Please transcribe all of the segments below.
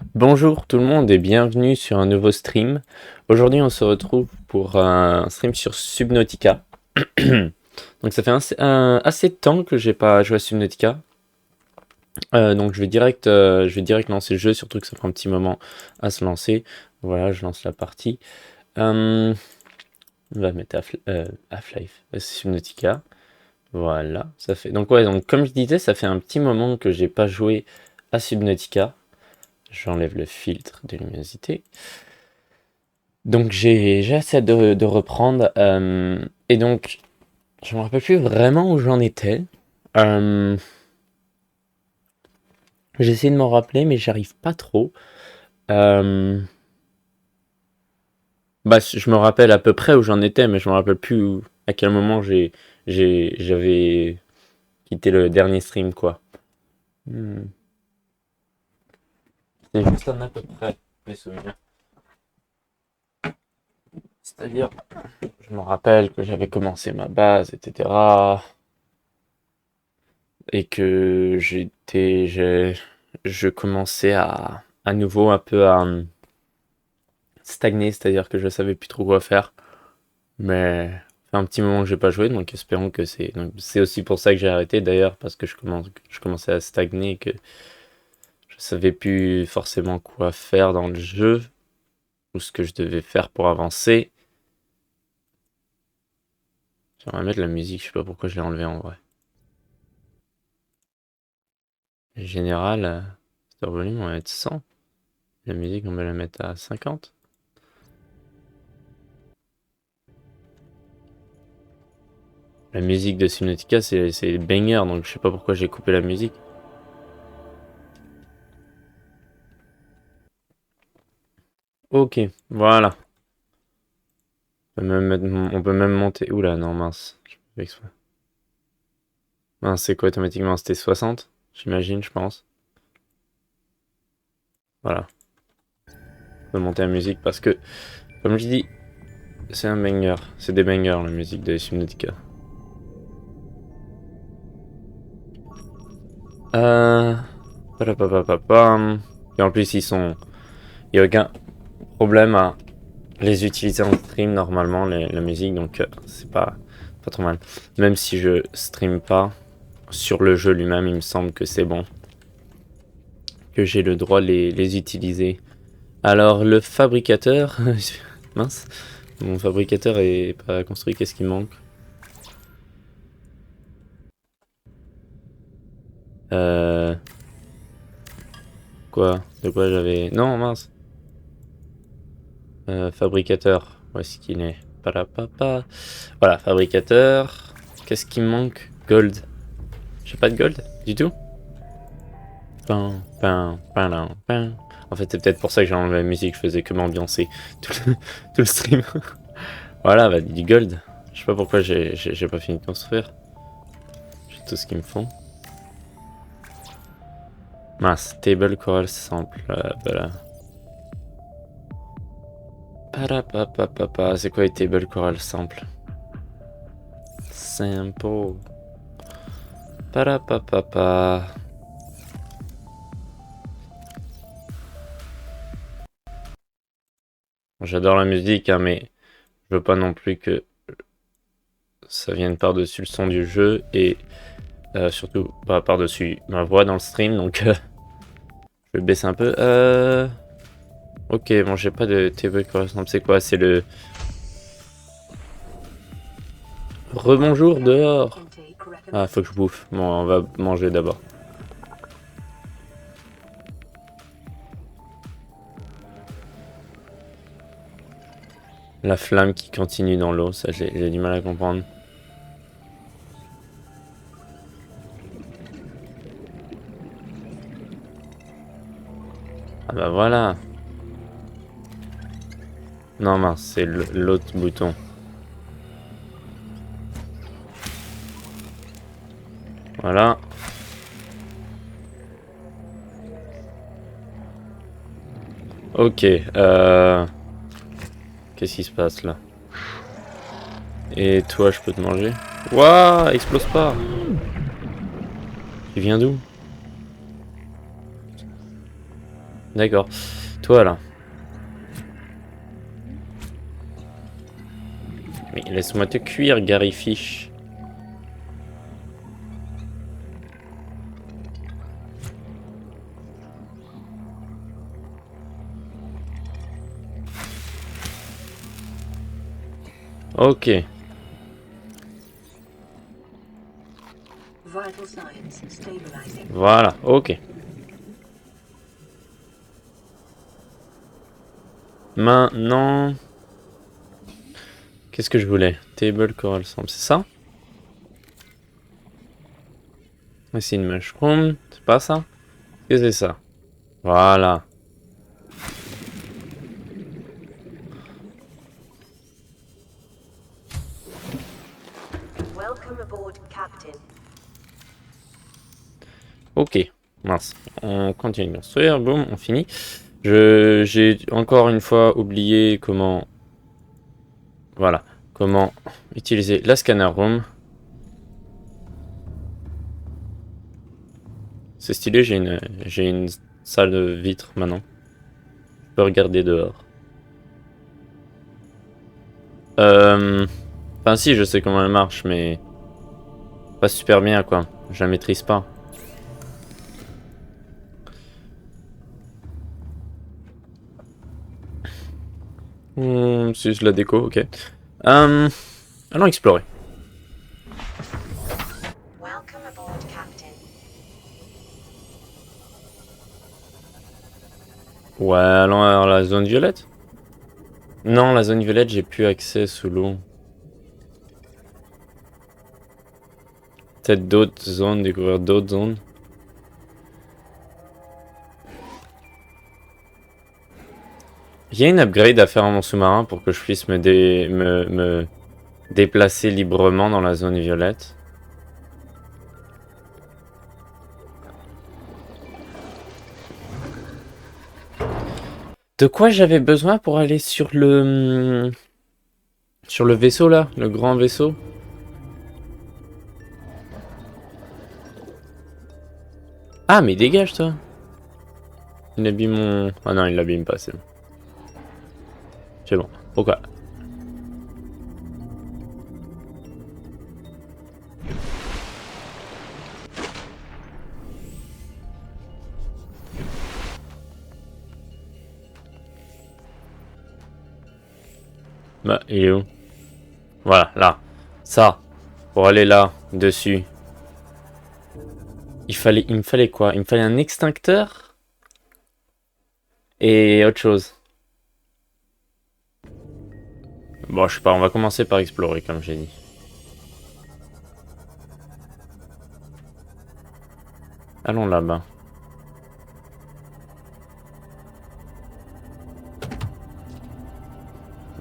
Bonjour tout le monde et bienvenue sur un nouveau stream. Aujourd'hui on se retrouve pour un stream sur Subnautica. Donc ça fait assez de temps que j'ai pas joué à Subnautica. Donc je vais direct lancer le jeu, surtout que ça prend un petit moment à se lancer. Voilà, je lance la partie. On va mettre Half-Life, Subnautica. Voilà, ça fait. Donc ouais, donc comme je disais, ça fait un petit moment que j'ai pas joué à Subnautica. J'enlève le filtre de luminosité. Donc j'ai assez de reprendre. Et donc, je me rappelle plus vraiment où j'en étais. Euh, J'essaie de m'en rappeler, mais j'arrive pas trop. Euh, je me rappelle à peu près où j'en étais, mais je me rappelle plus à quel moment j'avais quitté le dernier stream, quoi. Hmm. C'est juste à peu près mes souvenirs. C'est-à-dire, je me rappelle que j'avais commencé ma base, etc. Et que je commençais à nouveau un peu à stagner, c'est-à-dire que je savais plus trop quoi faire. Mais ça fait un petit moment que j'ai pas joué, donc espérons que c'est aussi pour ça que j'ai arrêté d'ailleurs, parce que je commençais à stagner, que je savais plus forcément quoi faire dans le jeu, ou ce que je devais faire pour avancer. J'aimerais mettre la musique, je sais pas pourquoi je l'ai enlevé en vrai. En général, sur volume, on va mettre 100. La musique, on va la mettre à 50. La musique de Subnautica, c'est banger, donc je sais pas pourquoi j'ai coupé la musique. Ok, voilà. On peut même monter. Oula, non, mince. Je fais exprès. Mince, c'est quoi automatiquement? C'était 60, j'imagine, je pense. Voilà. On peut monter la musique parce que, comme je dis, c'est un banger. C'est des bangers, la musique de Subnautica. Euh. Palapapapapam. Et en plus, il n'y a aucun problème à les utiliser en stream normalement, la musique, donc c'est pas trop mal. Même si je stream pas sur le jeu lui-même, il me semble que c'est bon, que j'ai le droit de les utiliser. Alors le fabricateur, mince, mon fabricateur est pas construit, qu'est-ce qui me manque? euh... Quoi? De quoi j'avais... Non, mince. Fabricateur, où est-ce qu'il est? Palapapa. Voilà, fabricateur. Qu'est-ce qui me manque? Gold. J'ai pas de gold du tout. Pin, pin, pin, pin. En fait, c'est peut-être pour ça que j'ai enlevé la musique, je faisais que m'ambiancer tout le stream. Voilà, bah, du gold. Je sais pas pourquoi j'ai pas fini de construire. J'ai tout ce qu'il me faut. Mince, table coral sample. Voilà. Parapapapapa, c'est quoi les table coral sample? Simple. Parapapapa. J'adore la musique, hein, mais je veux pas non plus que ça vienne par-dessus le son du jeu et surtout pas par-dessus ma voix dans le stream, donc je vais baisser un peu. Ok, bon, j'ai pas de table coral sample, c'est quoi? C'est le rebonjour dehors. Ah, faut que je bouffe. Bon, on va manger d'abord. La flamme qui continue dans l'eau, ça j'ai du mal à comprendre. Ah bah voilà. Non mince, c'est l'autre bouton. Voilà. Ok. Qu'est-ce qui se passe là? Et toi, je peux te manger? Waouh, explose pas! Tu viens d'où? D'accord. Toi là. Mais laisse-moi te cuire, Gary Fish. Ok. Voilà, ok. Maintenant... Qu'est-ce que je voulais? Table Coral Sample, c'est ça? C'est une mushroom, c'est pas ça? Qu'est-ce que c'est ça? Voilà. Ok, mince. On continue de construire, boum, on finit. J'ai encore une fois oublié comment... Voilà, comment utiliser la scanner room. C'est stylé, j'ai une salle de vitre maintenant. Je peux regarder dehors. Enfin si, je sais comment elle marche, mais... Pas super bien, quoi. Je la maîtrise pas. C'est juste la déco, ok. Allons explorer. Ouais, allons à la zone violette. Non, la zone violette, j'ai plus accès sous l'eau. Peut-être d'autres zones, découvrir d'autres zones. Il y a une upgrade à faire à mon sous-marin pour que je puisse me déplacer librement dans la zone violette. De quoi j'avais besoin pour aller sur le vaisseau là, le grand vaisseau? Ah mais dégage toi. Il abîme mon... Ah non, il l'abîme pas, c'est bon. C'est bon. Pourquoi? Bah, il est où? Voilà, là. Ça. Pour aller là, dessus. Il me fallait quoi? Il me fallait un extincteur et autre chose. Bon, je sais pas, on va commencer par explorer, comme j'ai dit. Allons là-bas.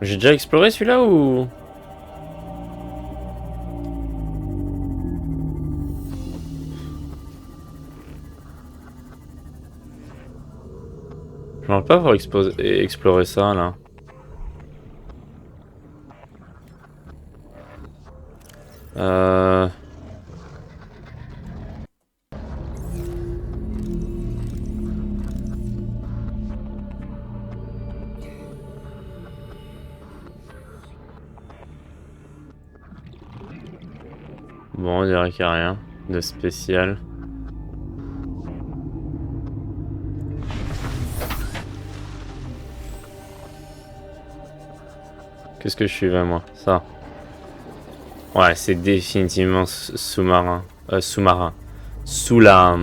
J'ai déjà exploré celui-là ou... Je me rappelle pas avoir exploré ça, là. Euh... Bon, on dirait qu'il n'y a rien de spécial. Qu'est-ce que je suivais, moi? Ça. Ouais, c'est définitivement sous-marin. Sous-marin. Sous la...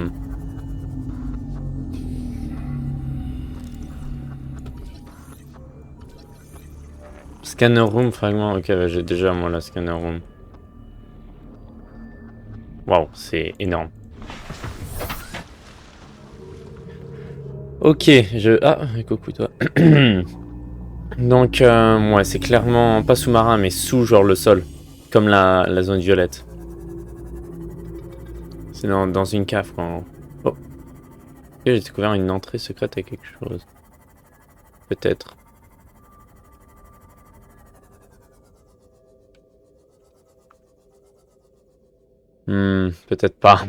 Scanner room, fragment. Ok, bah, j'ai déjà, moi, la scanner room. Waouh, c'est énorme. Ok, Ah, coucou, toi. Donc, ouais, c'est clairement pas sous-marin, mais sous, genre, le sol. Comme la zone violette. C'est dans une cave, quoi. Oh. J'ai découvert une entrée secrète à quelque chose. Peut-être. Peut-être pas.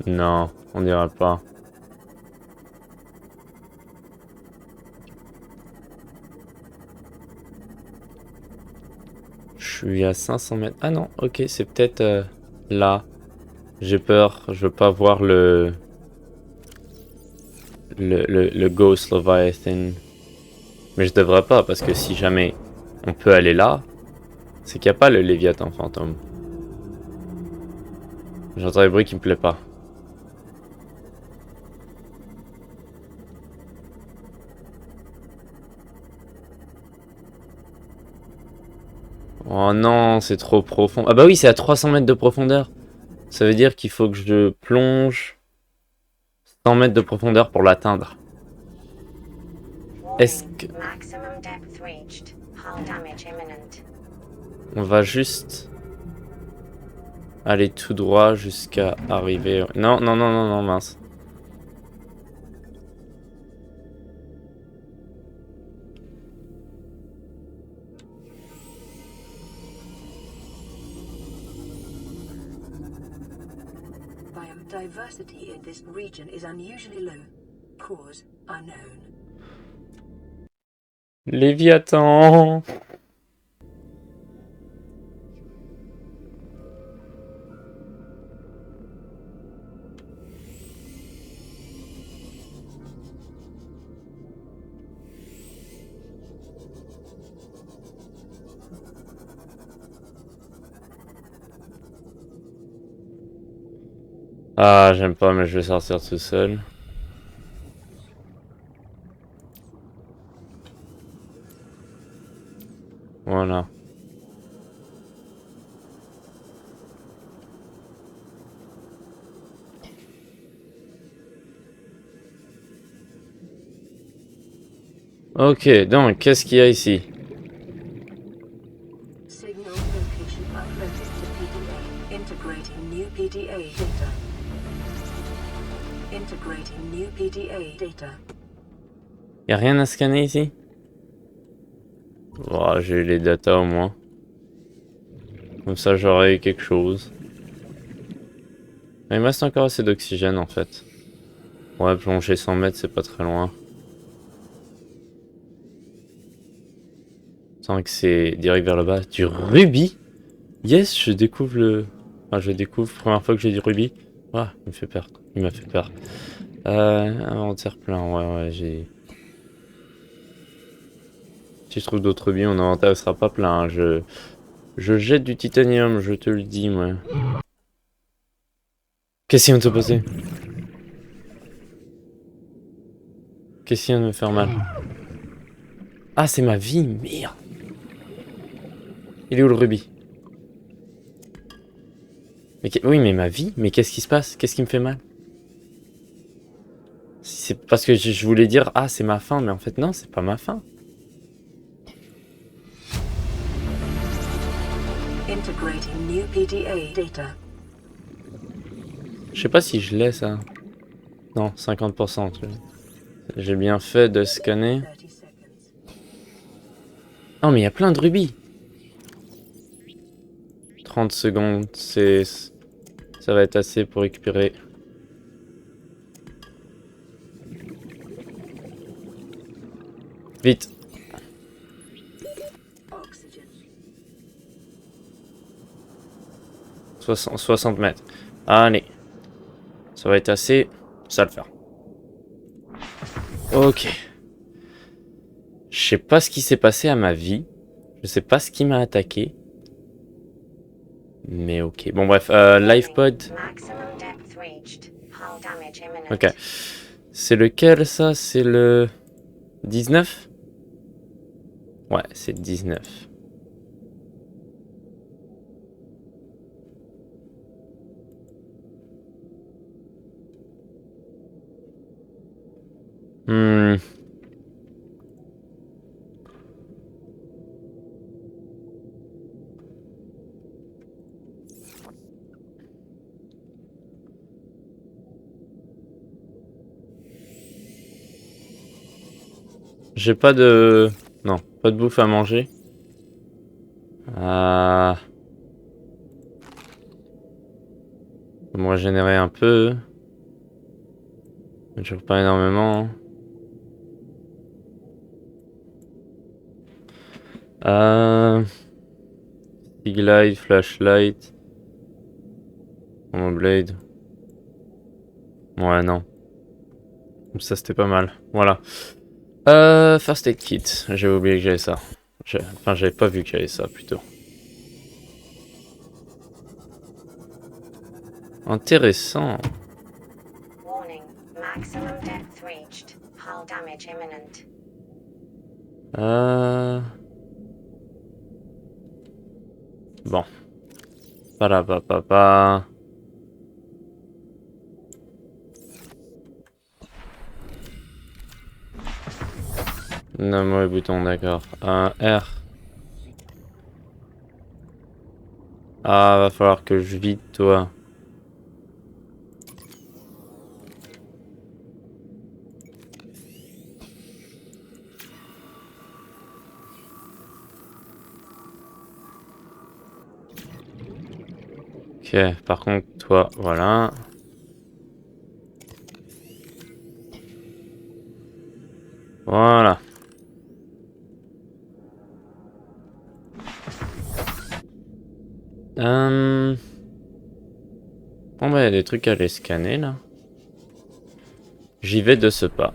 Non, on dirait pas. Je suis à 500 mètres. Ah non, ok, c'est peut-être là. J'ai peur, je veux pas voir le Ghost Leviathan. Mais je devrais pas, parce que si jamais on peut aller là, c'est qu'il n'y a pas le Léviathan fantôme. J'entends des bruits qui me plaît pas. Oh non, c'est trop profond. Ah bah oui, c'est à 300 mètres de profondeur. Ça veut dire qu'il faut que je plonge 100 mètres de profondeur pour l'atteindre. Est-ce que... On va juste aller tout droit jusqu'à arriver... Non, non, non, non, non, mince. Biodiversity in this region is unusually low. Cause unknown. Léviathan! Ah, j'aime pas, mais je vais sortir tout seul. Voilà. Ok, donc, qu'est-ce qu'il y a ici? Signal location uploaded to PDA. Integrating new PDA data. Integrating new PDA data. Y'a rien à scanner ici? Oh, j'ai eu les datas au moins. Comme ça, j'aurais eu quelque chose. Mais il me reste encore assez d'oxygène en fait. Ouais, plonger 100 mètres, c'est pas très loin. Tant que c'est direct vers le bas. Du rubis? Yes, je découvre le... Enfin, je découvre, première fois que j'ai du rubis. Ah, il me fait peur. Il m'a fait peur. Inventaire plein, ouais, j'ai... Si je trouve d'autres rubis, mon inventaire sera pas plein. Hein. Je jette du titanium, je te le dis, moi. Qu'est-ce qui vient de se passer? Qu'est-ce qui vient de me faire mal? Ah, c'est ma vie, merde. Il est où le rubis? Mais oui, mais ma vie? Mais qu'est-ce qui se passe? Qu'est-ce qui me fait mal? C'est parce que je voulais dire, ah, c'est ma fin, mais en fait, non, c'est pas ma fin. Integrating new PDA data. Je sais pas si je l'ai, ça. Non, 50%. J'ai bien fait de scanner. 30 seconds. Non, mais il y a plein de rubis. 30 secondes, c'est... Ça va être assez pour récupérer. Vite. Oxygen. 60 mètres. Allez. Ça va être assez. Ça va le faire. Ok. Je sais pas ce qui s'est passé à ma vie. Je sais pas ce qui m'a attaqué. Mais ok. Bon bref, LifePod. Ok. C'est lequel ça? C'est le 19? Ouais, c'est 19. Hmm. J'ai pas de... Non, pas de bouffe à manger. Ah... Je vais me régénérer un peu. Toujours pas énormément. Big light, flashlight. Mon blade. Ouais, non. Ça, c'était pas mal. Voilà. First aid kit. J'avais oublié que j'avais ça. Enfin, j'avais pas vu que j'avais ça, plutôt. Intéressant. Warning, maximum depth reached. Hull damage imminent. Bon. Pas. Non, mauvais bouton, d'accord. R. Ah, va falloir que je vide, toi. Ok, par contre, toi, voilà. Voilà. Bon, bah, il y a des trucs à aller scanner, là. J'y vais de ce pas.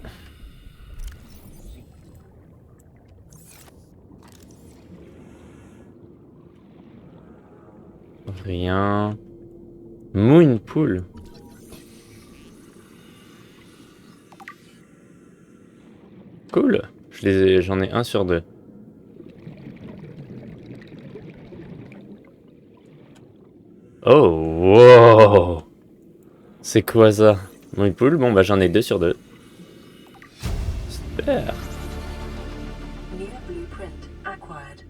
Rien. Moon pool. Cool. J'en ai un sur deux. Oh, wow. C'est quoi ça? Moon pool? Bon, bah, j'en ai deux sur deux. Super. New blueprint acquired.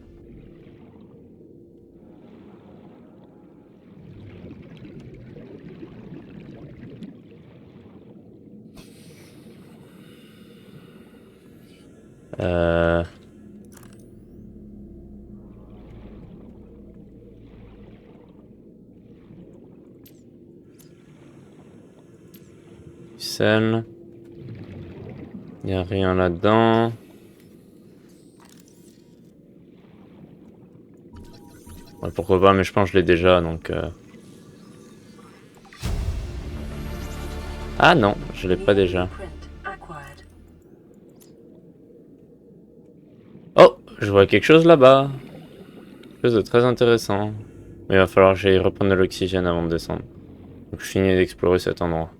Sel. Y a rien là-dedans. Ouais, pourquoi pas, mais je pense que je l'ai déjà, donc... Ah non, je l'ai pas déjà. Oh, je vois quelque chose là-bas. Quelque chose de très intéressant. Mais il va falloir que j'aille reprendre de l'oxygène avant de descendre. Donc je finis d'explorer cet endroit.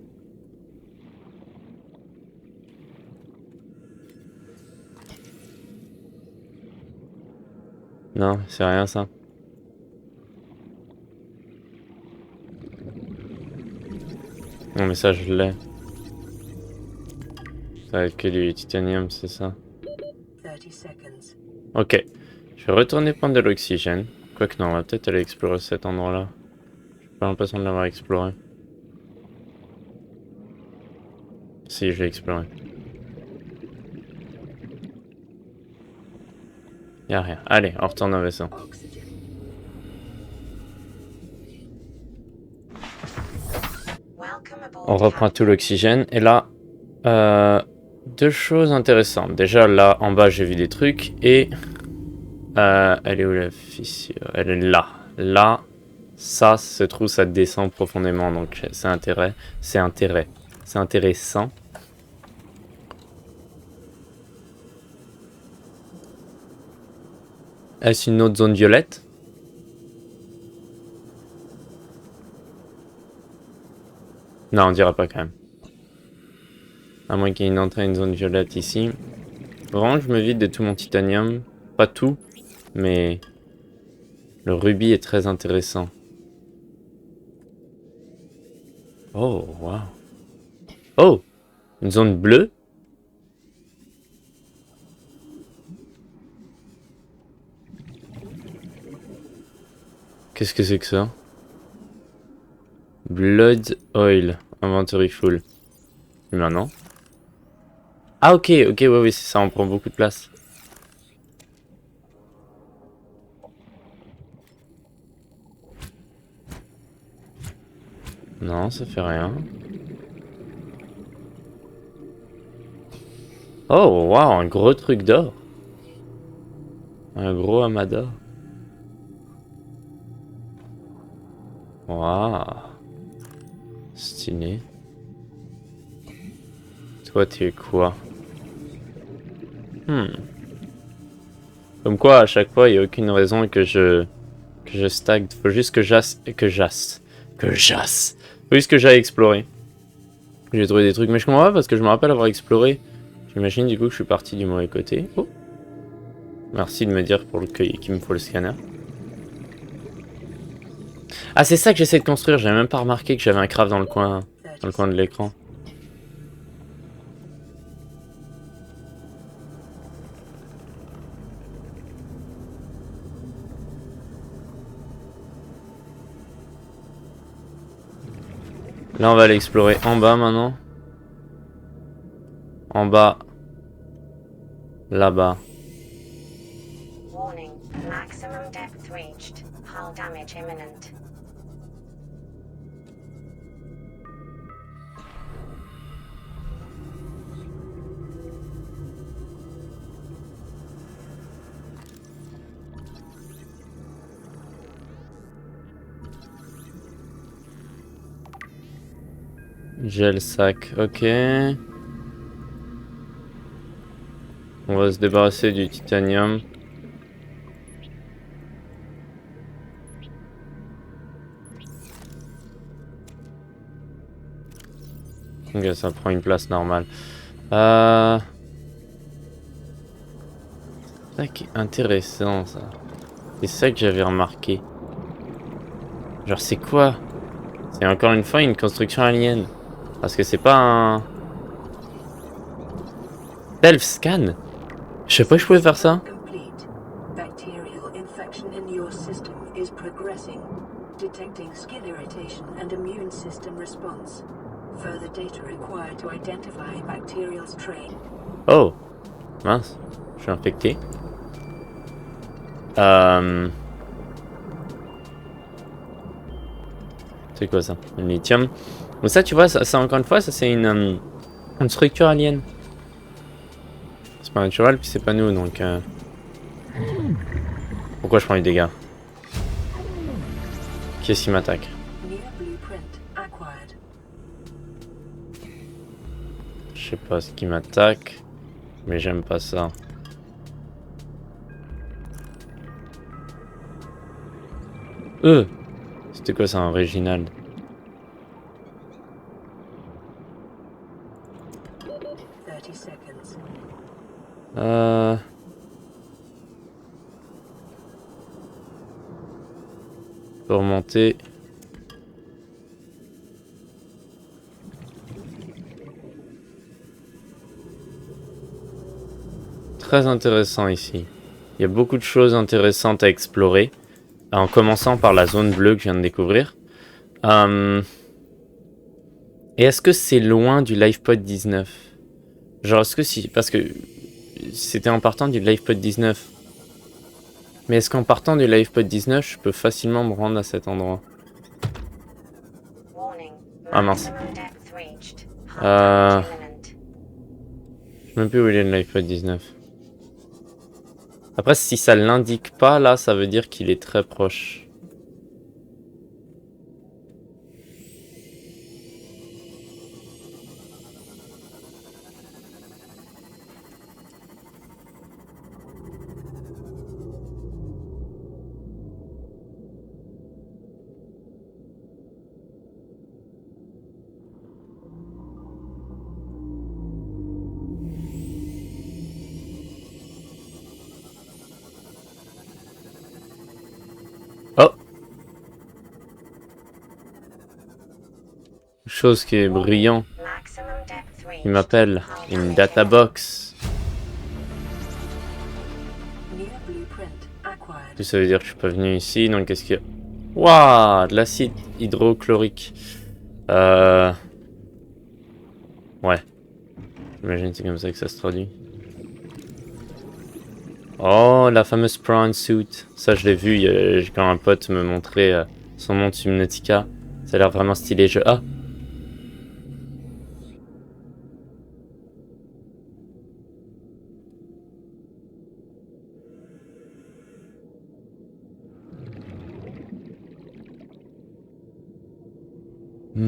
Non, c'est rien ça. Non mais ça je l'ai. Ça va être que du titanium, c'est ça. 30 seconds. Ok. Je vais retourner prendre de l'oxygène. Quoique non, on va peut-être aller explorer cet endroit-là. J'ai pas l'impression de l'avoir exploré. Si, je l'ai exploré. Y'a rien. Allez, on retourne au vaisseau. Oxygen. Welcome aboard, On reprend tout Captain. l'oxygène. Et là, deux choses intéressantes. Déjà, là, en bas, j'ai vu des trucs. Et... elle est où la fissure? Elle est là. Là, ça se trouve, ça descend profondément. Donc, c'est intéressant. Est-ce une autre zone violette? Non, on dira pas quand même. À moins qu'il y ait une entrée à une zone violette ici. Vraiment, je me vide de tout mon titanium. Pas tout, mais le rubis est très intéressant. Oh, waouh. Oh, une zone bleue? Qu'est-ce que c'est que ça? Blood Oil. Inventory full. Et maintenant? Ah ok, oui, c'est ça, on prend beaucoup de place. Non, ça fait rien. Oh, waouh, un gros truc d'or. Un gros amas d'or. Waouh. Stylé. Toi, tu es quoi? Comme quoi, à chaque fois, il n'y a aucune raison que je stagne. Faut juste que j'asse. Que j'asse. Faut juste que j'aille explorer. J'ai trouvé des trucs, mais je comprends pas parce que je me rappelle avoir exploré. J'imagine du coup que je suis parti du mauvais côté. Oh. Merci de me dire pour qu'il me faut le scanner. Ah, c'est ça que j'essaie de construire. J'avais même pas remarqué que j'avais un craft dans le coin de l'écran. Là, on va aller explorer en bas maintenant. En bas. Là-bas. Warning, maximum depth reached. Hull damage imminent. J'ai le sac, ok. On va se débarrasser du titanium. Ok, ça prend une place normale. Ça qui est intéressant, ça. C'est ça que j'avais remarqué. Genre, c'est quoi? C'est encore une fois une construction alien. Parce que c'est pas un... Self scan? Je sais pas que je pouvais faire ça. Complete. Bacterial infection in your system is progressing. Detecting skin irritation and immune system response. Further data required to identify bacterial strain. Oh! Mince. Je suis infecté. C'est quoi ça? Le lithium. Donc ça, tu vois, ça encore une fois, ça c'est une structure alien. C'est pas naturel, puis c'est pas nous, donc... Pourquoi je prends du dégât? Qui est-ce qui m'attaque? New blueprint acquired. Je sais pas ce qui m'attaque, mais j'aime pas ça. C'était quoi ça, un Reginald? 30 seconds. Faut remonter. Très intéressant ici. Il y a beaucoup de choses intéressantes à explorer. En commençant par la zone bleue que je viens de découvrir. Et est-ce que c'est loin du LivePod 19? Genre, est-ce que si... Parce que c'était en partant du LivePod 19. Mais est-ce qu'en partant du LivePod 19, je peux facilement me rendre à cet endroit? Warning, Ah mince. maximum depth reached. Hull damage imminent. Je sais même plus où il est le LivePod 19. Après, si ça l'indique pas, là, ça veut dire qu'il est très proche. Oh! Chose qui est brillant. Maximum depth reached. Il m'appelle. Hull Une damage data imminent. box. New blueprint acquired. Ça veut dire que je suis pas venu ici, donc qu'est-ce qu'il y a? Waouh! De l'acide hydrochlorique. Ouais. J'imagine que c'est comme ça que ça se traduit. Oh, la fameuse prawn suit. Ça, je l'ai vu quand un pote me montrait son nom de Subnautica. Ça a l'air vraiment stylé. Ah!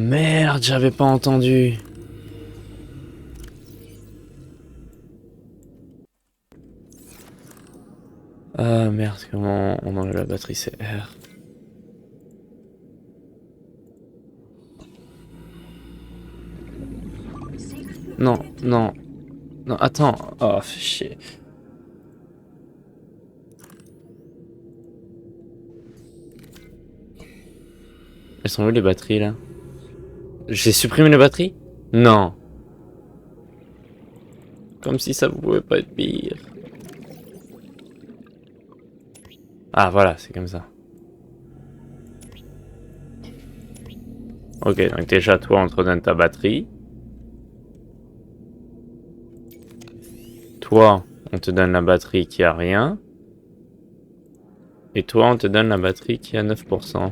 merde, j'avais pas entendu. Ah merde, comment on enlève la batterie, c'est R. Non, non, non, attends. Oh, fais chier. Elles sont où les batteries là? J'ai supprimé les batteries? Non. Comme si ça pouvait pas être pire. Ah voilà, c'est comme ça. Ok, donc déjà toi on te redonne ta batterie. Toi, on te donne la batterie qui a rien. Et toi, on te donne la batterie qui a 9%.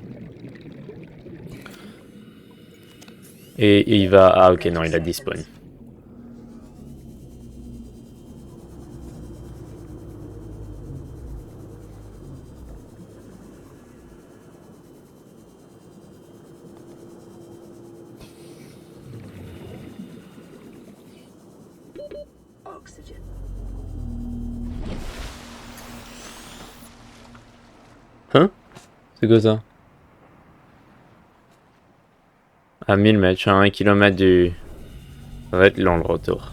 Et il va... Ah ok, non, il a despawn. Oxygen. Hein? C'est quoi ça? À 1000 mètres, je suis à 1 km du... Ça va être long le retour.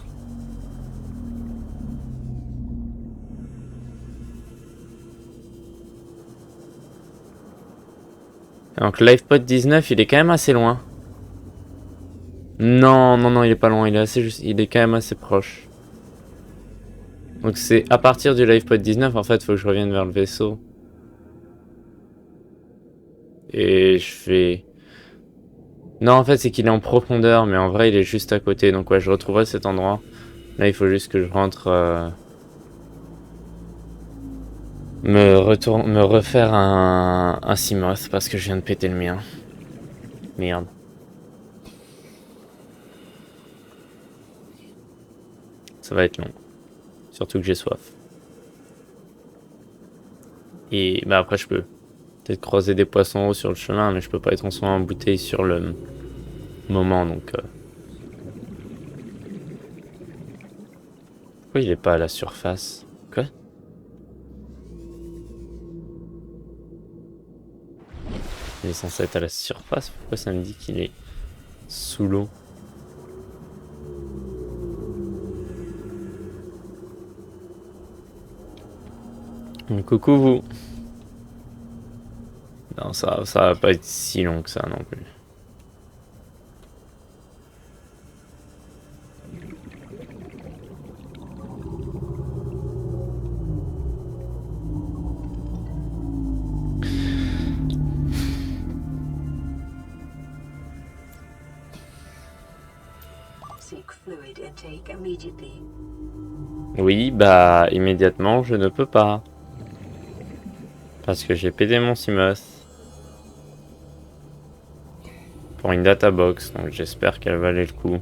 Donc LivePod 19, il est quand même assez loin. Non, non, non, il est pas loin, il est assez juste... Il est quand même assez proche. Donc c'est à partir du LivePod 19, en fait, faut que je revienne vers le vaisseau. Et je vais... Non, en fait, c'est qu'il est en profondeur, mais en vrai, il est juste à côté. Donc ouais, je retrouverai cet endroit. Là, il faut juste que je rentre... Me refaire un CMOS parce que je viens de péter le mien. Merde. Ça va être long. Surtout que j'ai soif. Et bah après, je peux peut-être croiser des poissons sur le chemin, mais je peux pas être en soi en bouteille sur le moment, donc... Pourquoi il est pas à la surface? Quoi? Il est censé être à la surface? Pourquoi ça me dit qu'il est sous l'eau? Coucou vous. Non, ça va pas être si long que ça non plus. Seek fluid intake immediately. Oui, bah immédiatement je ne peux pas. Parce que j'ai pété mon CMOS. Pour une databox, donc j'espère qu'elle valait le coup.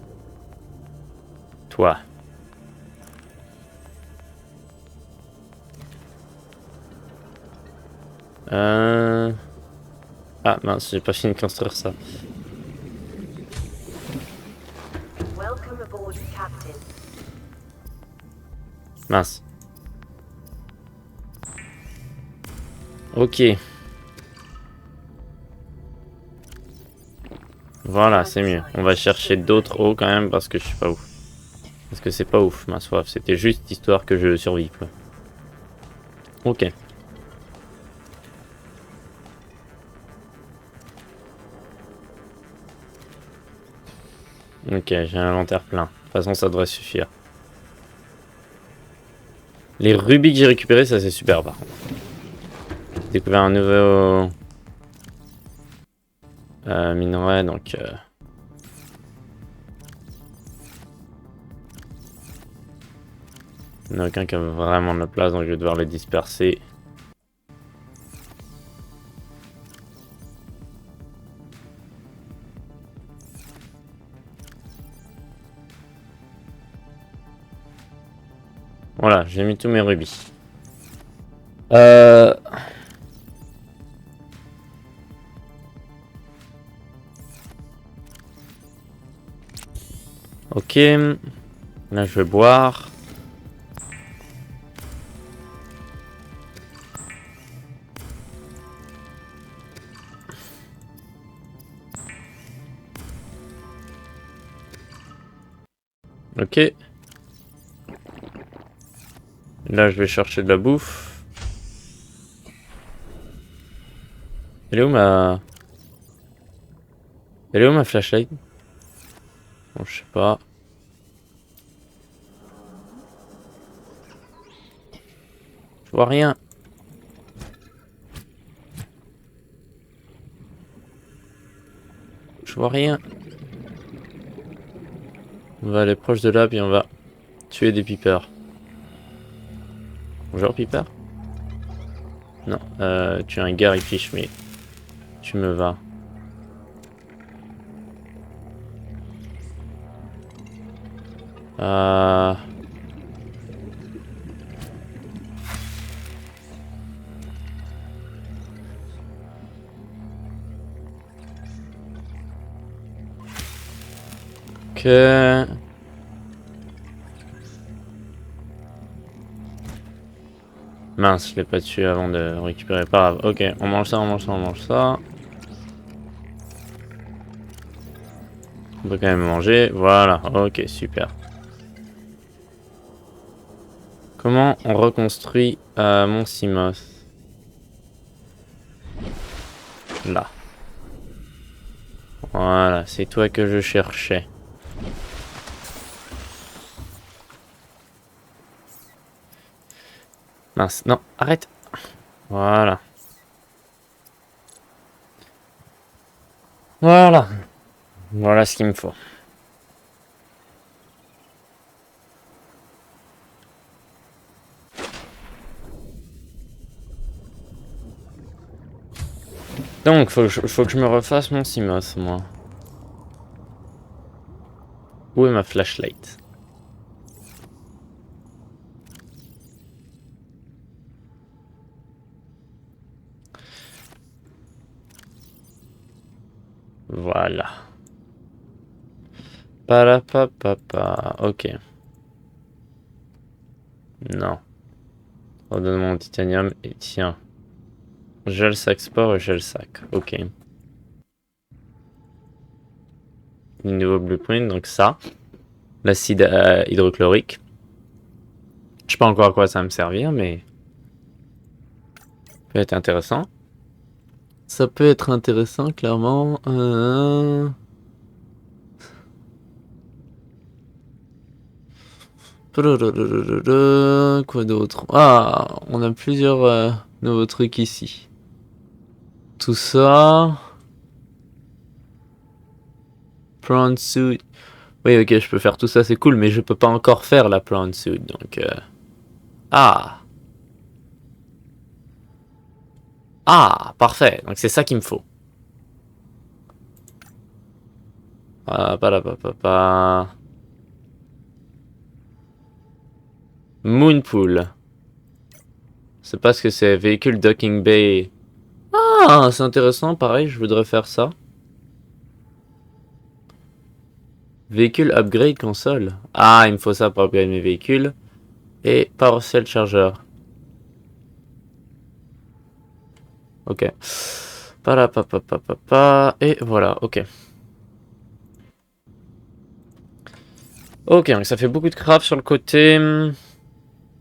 Toi. Ah mince, j'ai pas fini de construire ça. Welcome aboard, Captain. Mince. Ok. Voilà, c'est mieux. On va chercher d'autres eaux quand même parce que je suis pas ouf. Parce que c'est pas ouf ma soif, c'était juste histoire que je survive. Ok. Ok, j'ai un inventaire plein. De toute façon, ça devrait suffire. Les rubis que j'ai récupérés, ça c'est super par contre. J'ai découvert un nouveau minerai, donc... Il n'y en a aucun qui a vraiment de la place, donc je vais devoir les disperser. Voilà, j'ai mis tous mes rubis. Ok. Là, je vais boire. Ok. Là, je vais chercher de la bouffe. Elle est où ma... Elle est où ma flashlight? Bon, je sais pas. Je vois rien. Je vois rien. On va aller proche de là, puis on va tuer des peepers. Bonjour, peeper. Non, tu es un Gary Fish, mais tu me vas. Euh... Ok. Mince, je l'ai pas tué avant de récupérer. Pas grave. Ok, on mange ça, on mange ça, on mange ça. On peut quand même manger. Voilà, ok, super. Comment on reconstruit Mont Simos? Là. Voilà, c'est toi que je cherchais. Mince, non, arrête. Voilà. Voilà. Voilà ce qu'il me faut. Donc, faut que je me refasse mon Simos, moi. Où est ma flashlight? Voilà. Parapapapa. Ok. Non. Redonne-moi mon titanium et tiens. Gel sac sport et gel sac. Ok. Une nouveau blueprint, donc ça. L'acide hydrochlorique. Je sais pas encore à quoi ça va me servir, mais... peut être intéressant. Ça peut être intéressant, clairement. Quoi d'autre? Ah, on a plusieurs nouveaux trucs ici. Tout ça. Prawn suit. Oui, ok, je peux faire tout ça, c'est cool, mais je peux pas encore faire la prawn suit, donc... Ah! Ah, parfait. Donc c'est ça qu'il me faut. Ah, pa. Moonpool. C'est pas ce que c'est. Véhicule docking bay. Ah, c'est intéressant. Pareil, je voudrais faire ça. Véhicule upgrade console. Ah, il me faut ça pour upgrade mes véhicules. Et power cell charger. Ok. Pa. Et voilà, ok. Ok, donc ça fait beaucoup de craft sur le côté.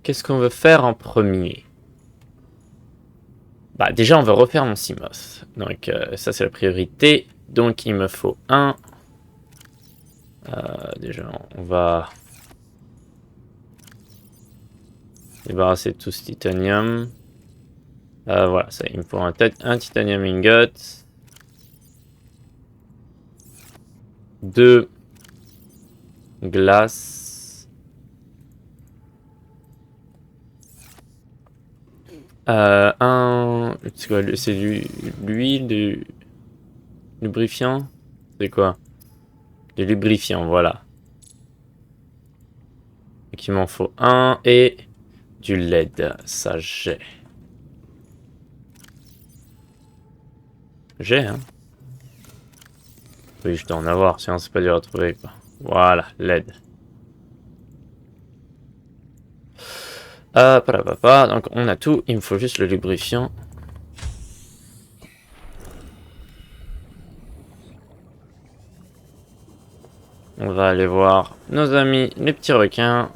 Qu'est-ce qu'on veut faire en premier? Bah déjà on veut refaire mon Simos. Donc ça c'est la priorité. Donc il me faut un. Déjà on va débarrasser de tout ce titanium. Voilà, ça il me faut un titanium ingot. 2 glaces. C'est quoi? C'est du l'huile, du lubrifiant? C'est quoi? Du lubrifiant, voilà. Donc il m'en faut un et du LED. Ça j'ai. J'ai, hein? Oui, je dois en avoir, sinon c'est pas dur à trouver, quoi. Voilà, LED. Donc on a tout, il me faut juste le lubrifiant. On va aller voir nos amis les petits requins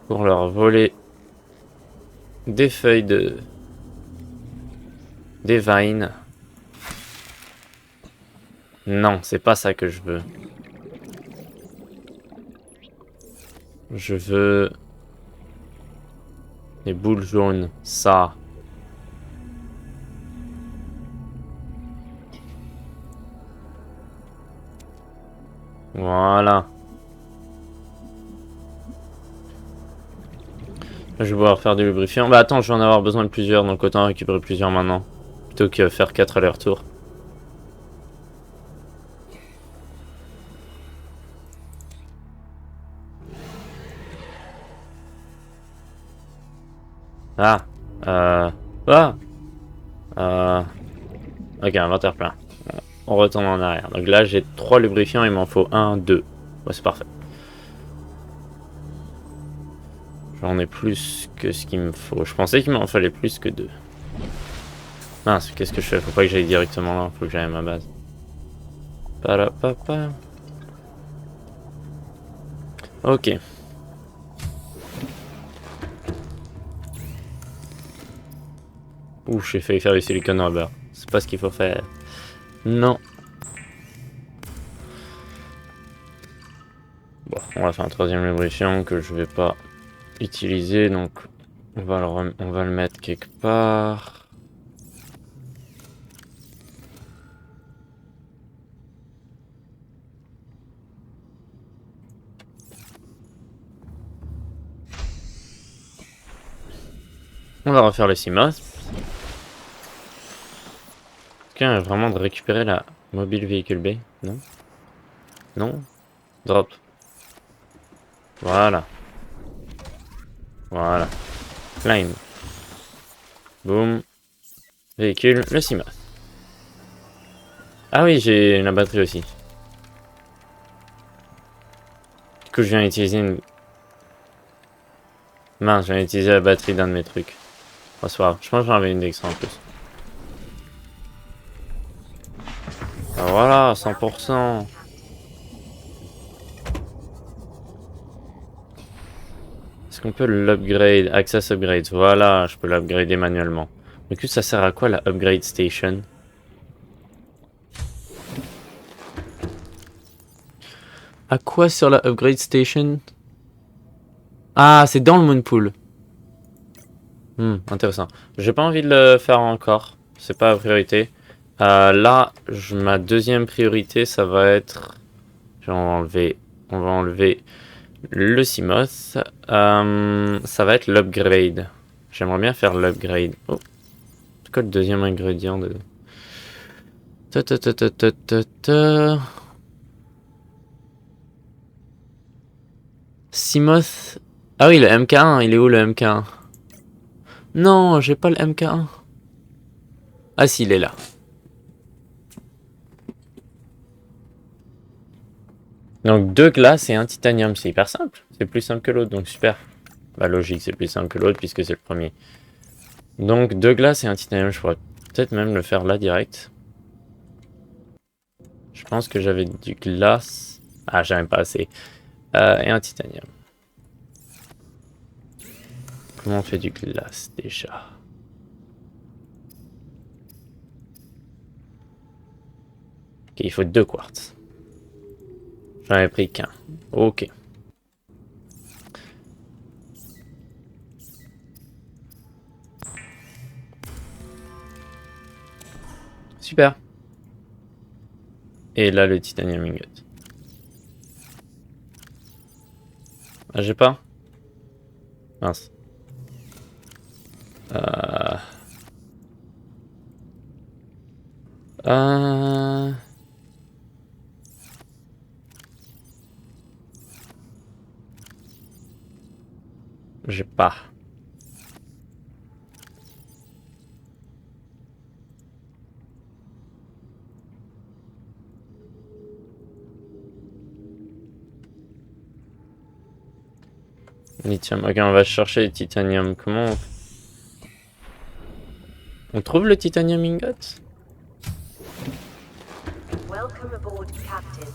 pour leur voler des feuilles des vines. Non, c'est pas ça que je veux. Je veux des boules jaunes, ça. Voilà. Là, je vais pouvoir faire du lubrifiant. Bah attends, je vais en avoir besoin de plusieurs, donc autant récupérer plusieurs maintenant. Plutôt que faire 4 allers-retours. Ah. Ah. Ok, inventaire plein. On retourne en arrière. Donc là, j'ai 3 lubrifiants, il m'en faut 1, 2. Ouais, c'est parfait. J'en ai plus que ce qu'il me faut. Je pensais qu'il m'en fallait plus que 2. Mince, qu'est-ce que je fais? Faut pas que j'aille directement là, faut que j'aille à ma base. Parapapa. Ok. Ouh, j'ai failli faire du silicone rubber. C'est pas ce qu'il faut faire. Non. Bon, on va faire un troisième lubrifiant que je vais pas utiliser, donc on va le mettre quelque part. On va refaire le CMOS. Quelqu'un a vraiment de récupérer la mobile véhicule B? Non? Non? Drop. Voilà. Voilà. Climb. Boom. Véhicule, le CMOS. Ah oui, j'ai la batterie aussi. Du coup, je viens d'utiliser une... Mince, je viens d'utiliser la batterie d'un de mes trucs. Oh, c'est pas grave. Je pense que j'en avais une d'extra en plus. Ah, voilà, 100%. Est-ce qu'on peut l'upgrade? Access upgrade. Voilà, je peux l'upgrader manuellement. Du coup, ça sert à quoi la upgrade station? À quoi sur la upgrade station? Ah, c'est dans le moonpool. Intéressant. J'ai pas envie de le faire encore. C'est pas la priorité. Là, ma deuxième priorité, ça va être... On va enlever le CMOS. Ça va être l'upgrade. J'aimerais bien faire l'upgrade. Oh, c'est quoi le deuxième ingrédient de... Ta ta ta ta ta ta ta. CMOS. Ah oui, le MK1. Il est où le MK1? Non, j'ai pas le MK1. Ah si, il est là. Donc 2 glaces et un titanium, c'est hyper simple. C'est plus simple que l'autre, donc super. Bah logique, c'est plus simple que l'autre puisque c'est le premier. Donc 2 glaces et un titanium, je pourrais peut-être même le faire là direct. Je pense que j'avais du glace. Ah, j'avais pas assez. Et un titanium. Comment on fait du glace déjà? Ok, il faut 2 quartz. J'en avais pris qu'un. Ok. Super. Et là, le titanium ingot. Ah, j'ai pas? Mince. Euh... Euh... J'ai pas. Lithium. Ok, on va chercher le titanium. Comment on trouve le titanium ingot? Welcome aboard, Captain.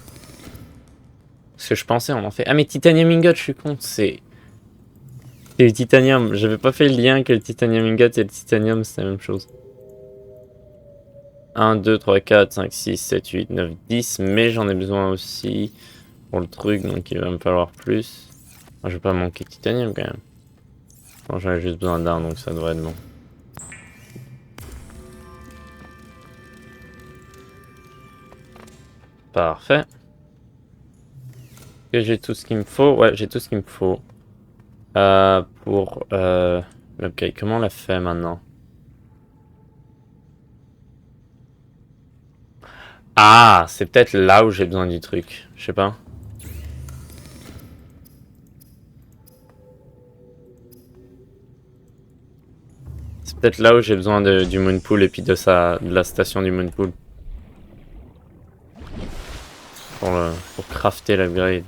Parce que je pensais on en fait. Ah mais titanium ingot, je suis con. C'est le titanium. J'avais pas fait le lien que le titanium ingot et le titanium c'est la même chose. 1, 2, 3, 4, 5, 6, 7, 8, 9, 10. Mais j'en ai besoin aussi pour le truc. Donc il va me falloir plus. Ah, je vais pas manquer de titanium quand même. Non, j'en ai juste besoin d'un donc ça devrait être bon. Parfait. Et j'ai tout ce qu'il me faut. Ouais, j'ai tout ce qu'il me faut. Pour l'upgrade. Comment on l'a fait maintenant? Ah, c'est peut-être là où j'ai besoin du truc. Je sais pas. C'est peut-être là où j'ai besoin du Moonpool et puis de la station du Moonpool. Pour crafter l'upgrade.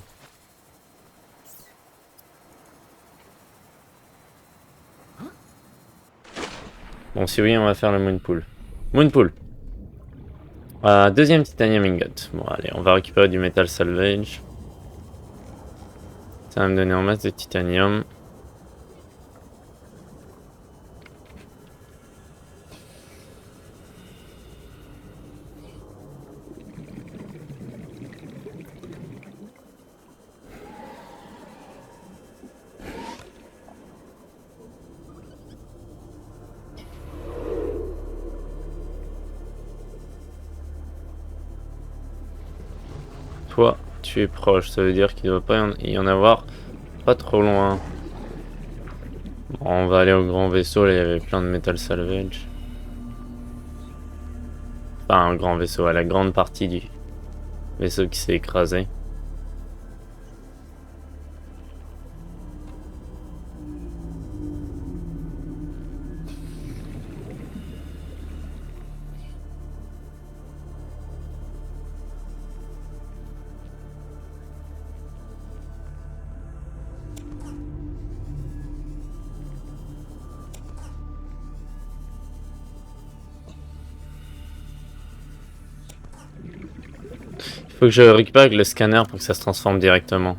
Bon, si oui, on va faire le Moonpool. Moonpool. Deuxième titanium ingot. Bon, allez, on va récupérer du metal salvage. Ça va me donner en masse de titanium. Toi, tu es proche, ça veut dire qu'il ne doit pas y en avoir pas trop loin. Bon, on va aller au grand vaisseau, là il y avait plein de metal salvage. Enfin, un grand vaisseau, à la grande partie du vaisseau qui s'est écrasé. Il faut que je récupère avec le scanner pour que ça se transforme directement.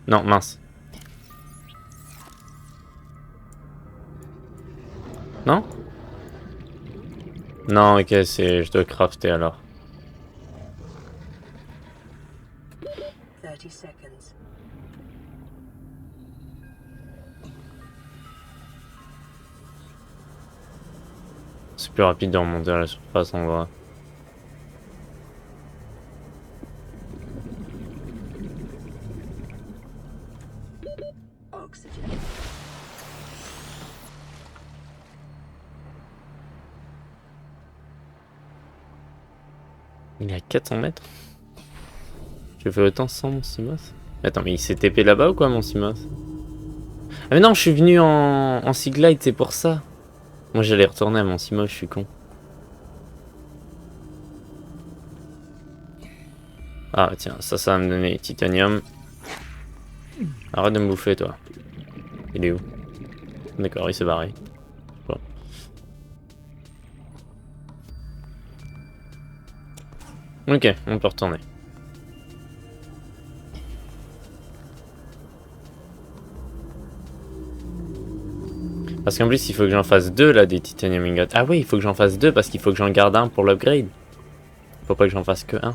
Non, mince. Non? Non, ok, je dois crafter alors. 30 seconds. C'est plus rapide de remonter à la surface en vrai. Oxygen. Il est à 400 mètres? Je fais autant sans mon Simos? Attends, mais il s'est TP là-bas ou quoi mon Simos? Ah mais non, je suis venu en Seaglide, c'est pour ça. Moi j'allais retourner à mon Simos, je suis con. Ah tiens, ça va me donner titanium. Arrête de me bouffer toi. Il est où? D'accord, il s'est barré. Bon. Ok, on peut retourner. Parce qu'en plus il faut que j'en fasse deux là des titanium ingots. Ah oui, il faut que j'en fasse deux parce qu'il faut que j'en garde un pour l'upgrade. Faut pas que j'en fasse que un.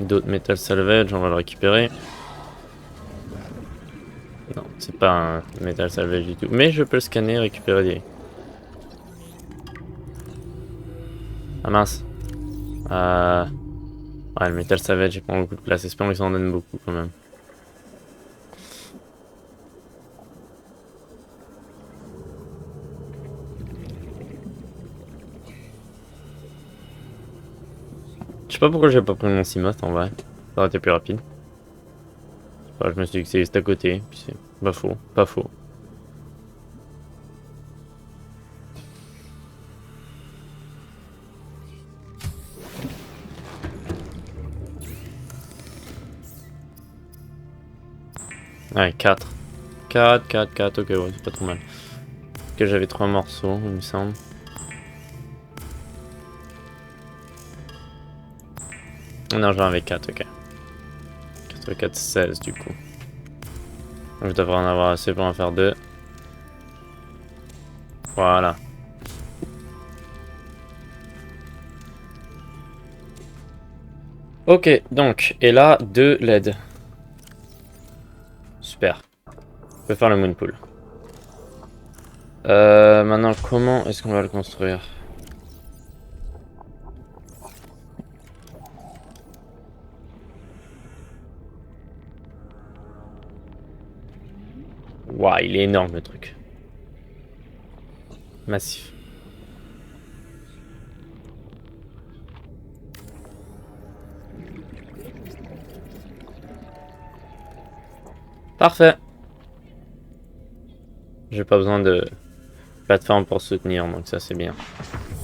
D'autres metal salvage, on va le récupérer. Non, c'est pas un metal salvage du tout. Mais je peux le scanner et récupérer des... Ah mince. Ouais, le metal salvage, j'ai pas beaucoup de place. Espérons qu'ils s'en donnent beaucoup quand même. Je sais pas pourquoi j'ai pas pris mon Seamoth en vrai. Ça aurait été plus rapide. Je sais pas, je me suis dit que c'est juste à côté. Puis c'est pas faux, pas faux. Ouais, 4. 4, ok, ouais, c'est pas trop mal. Ok, j'avais 3 morceaux, il me semble. Non, j'en avais 4, ok. 4, 16 du coup. Je devrais en avoir assez pour en faire 2. Voilà. Ok, donc, et là, 2 LED. Super. Je peux faire le moonpool. Maintenant, comment est-ce qu'on va le construire? Waouh, il est énorme le truc. Massif. Parfait. J'ai pas besoin de plateforme pour soutenir, donc ça c'est bien.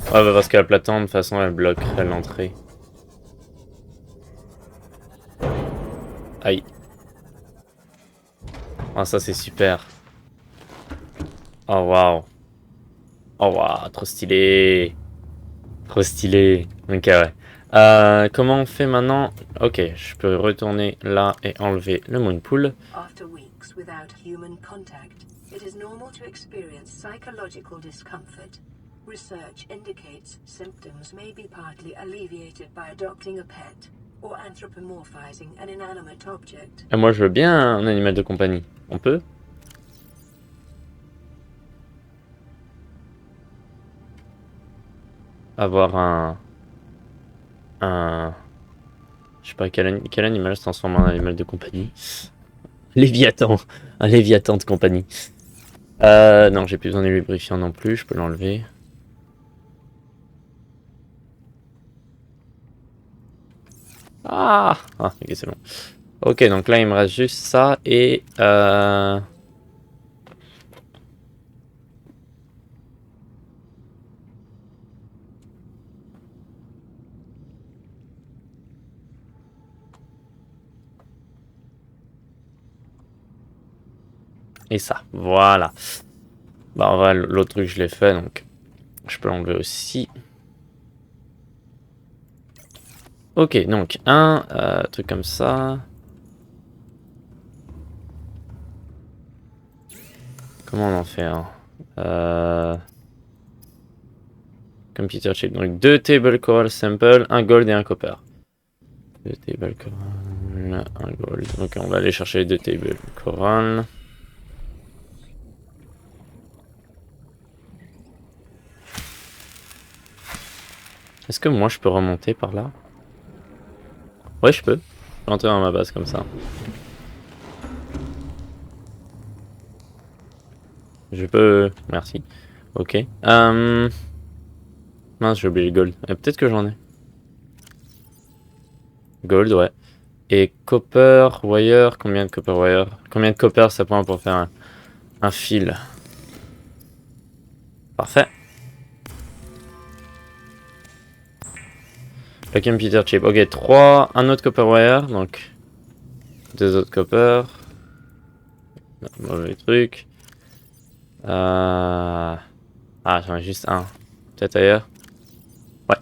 Ouais, bah parce que la plateforme, de toute façon, elle bloquerait l'entrée. Aïe. Ah, ça c'est super. Oh waouh. Oh waouh, trop stylé. Trop stylé. Ok, ouais. Comment on fait maintenant? Ok, je peux retourner là et enlever le moonpool. After weeks without human contact, it is normal to experience psychological discomfort. Research indicates symptoms may be partly alleviated by adopting a pet or anthropomorphizing an inanimate object. Et moi, je veux bien un animal de compagnie. On peut? Avoir un... Je sais pas, quel animal se transforme en animal de compagnie? Léviathan. Un Léviathan de compagnie. Non, j'ai plus besoin de lubrifiant non plus, je peux l'enlever. Ah, ok, c'est bon. Ok, donc là, il me reste juste ça et... Et ça, voilà. Bah, en vrai, l'autre truc, je l'ai fait, donc je peux l'enlever aussi. Ok, donc un truc comme ça. Comment on en fait un Computer chip. Donc 2 table coral sample, un gold et un copper. 2 table coral, un gold. Ok, on va aller chercher les 2 table coral. Est-ce que moi je peux remonter par là? Ouais, je peux. Je peux rentrer dans ma base comme ça. Je peux. Merci. Ok. Mince, j'ai oublié le gold. Peut-être que j'en ai. Gold, ouais. Et copper wire, combien de copper wire? Combien de copper ça prend pour faire un fil? Parfait. Le computer chip. Ok, 3. Un autre copper wire, donc 2 autres copper. Mauvais truc. Ah, j'en ai juste un. Peut-être ailleurs. Ouais.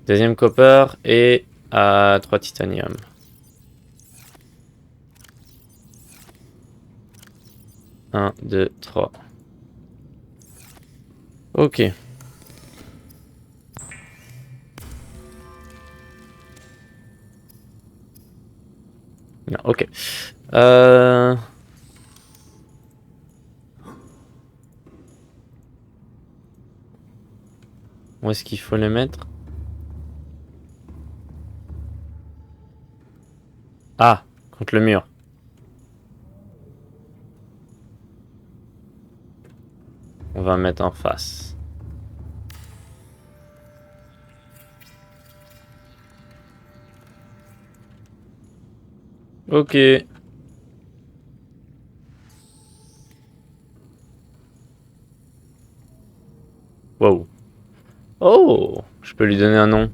Deuxième copper et 3 titanium. Un, 2, 3. Ok. Non, ok. Où est-ce qu'il faut les mettre? Ah, contre le mur. On va mettre en face. Ok. Wow. Oh, je peux lui donner un nom.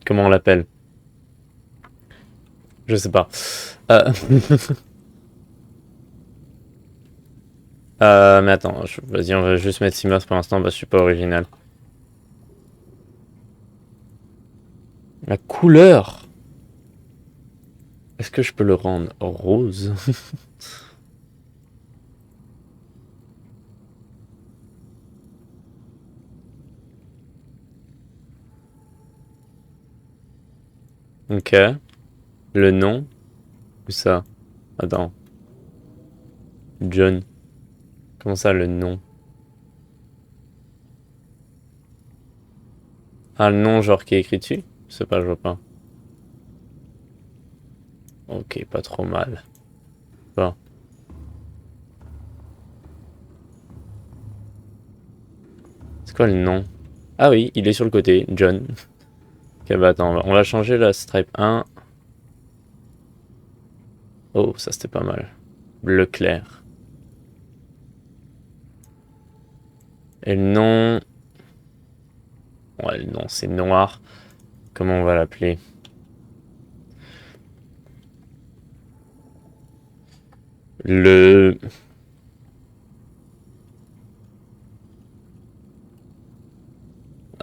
Comment on l'appelle? Je sais pas. Euh, mais attends, vas-y, on va juste mettre Simos pour l'instant, parce que je suis pas original. La couleur. Est-ce que je peux le rendre rose? Ok. Le nom? Où ça? Attends. John. Comment ça, le nom? Ah, le nom, genre, qui est écrit dessus? Je sais pas, je vois pas. Ok, pas trop mal. Bon. C'est quoi le nom? Ah oui, il est sur le côté. John. Ok, bah attends, on va changer la stripe 1. Oh, ça c'était pas mal. Bleu clair. Et le nom... Ouais, le nom c'est noir. Comment on va l'appeler? Le...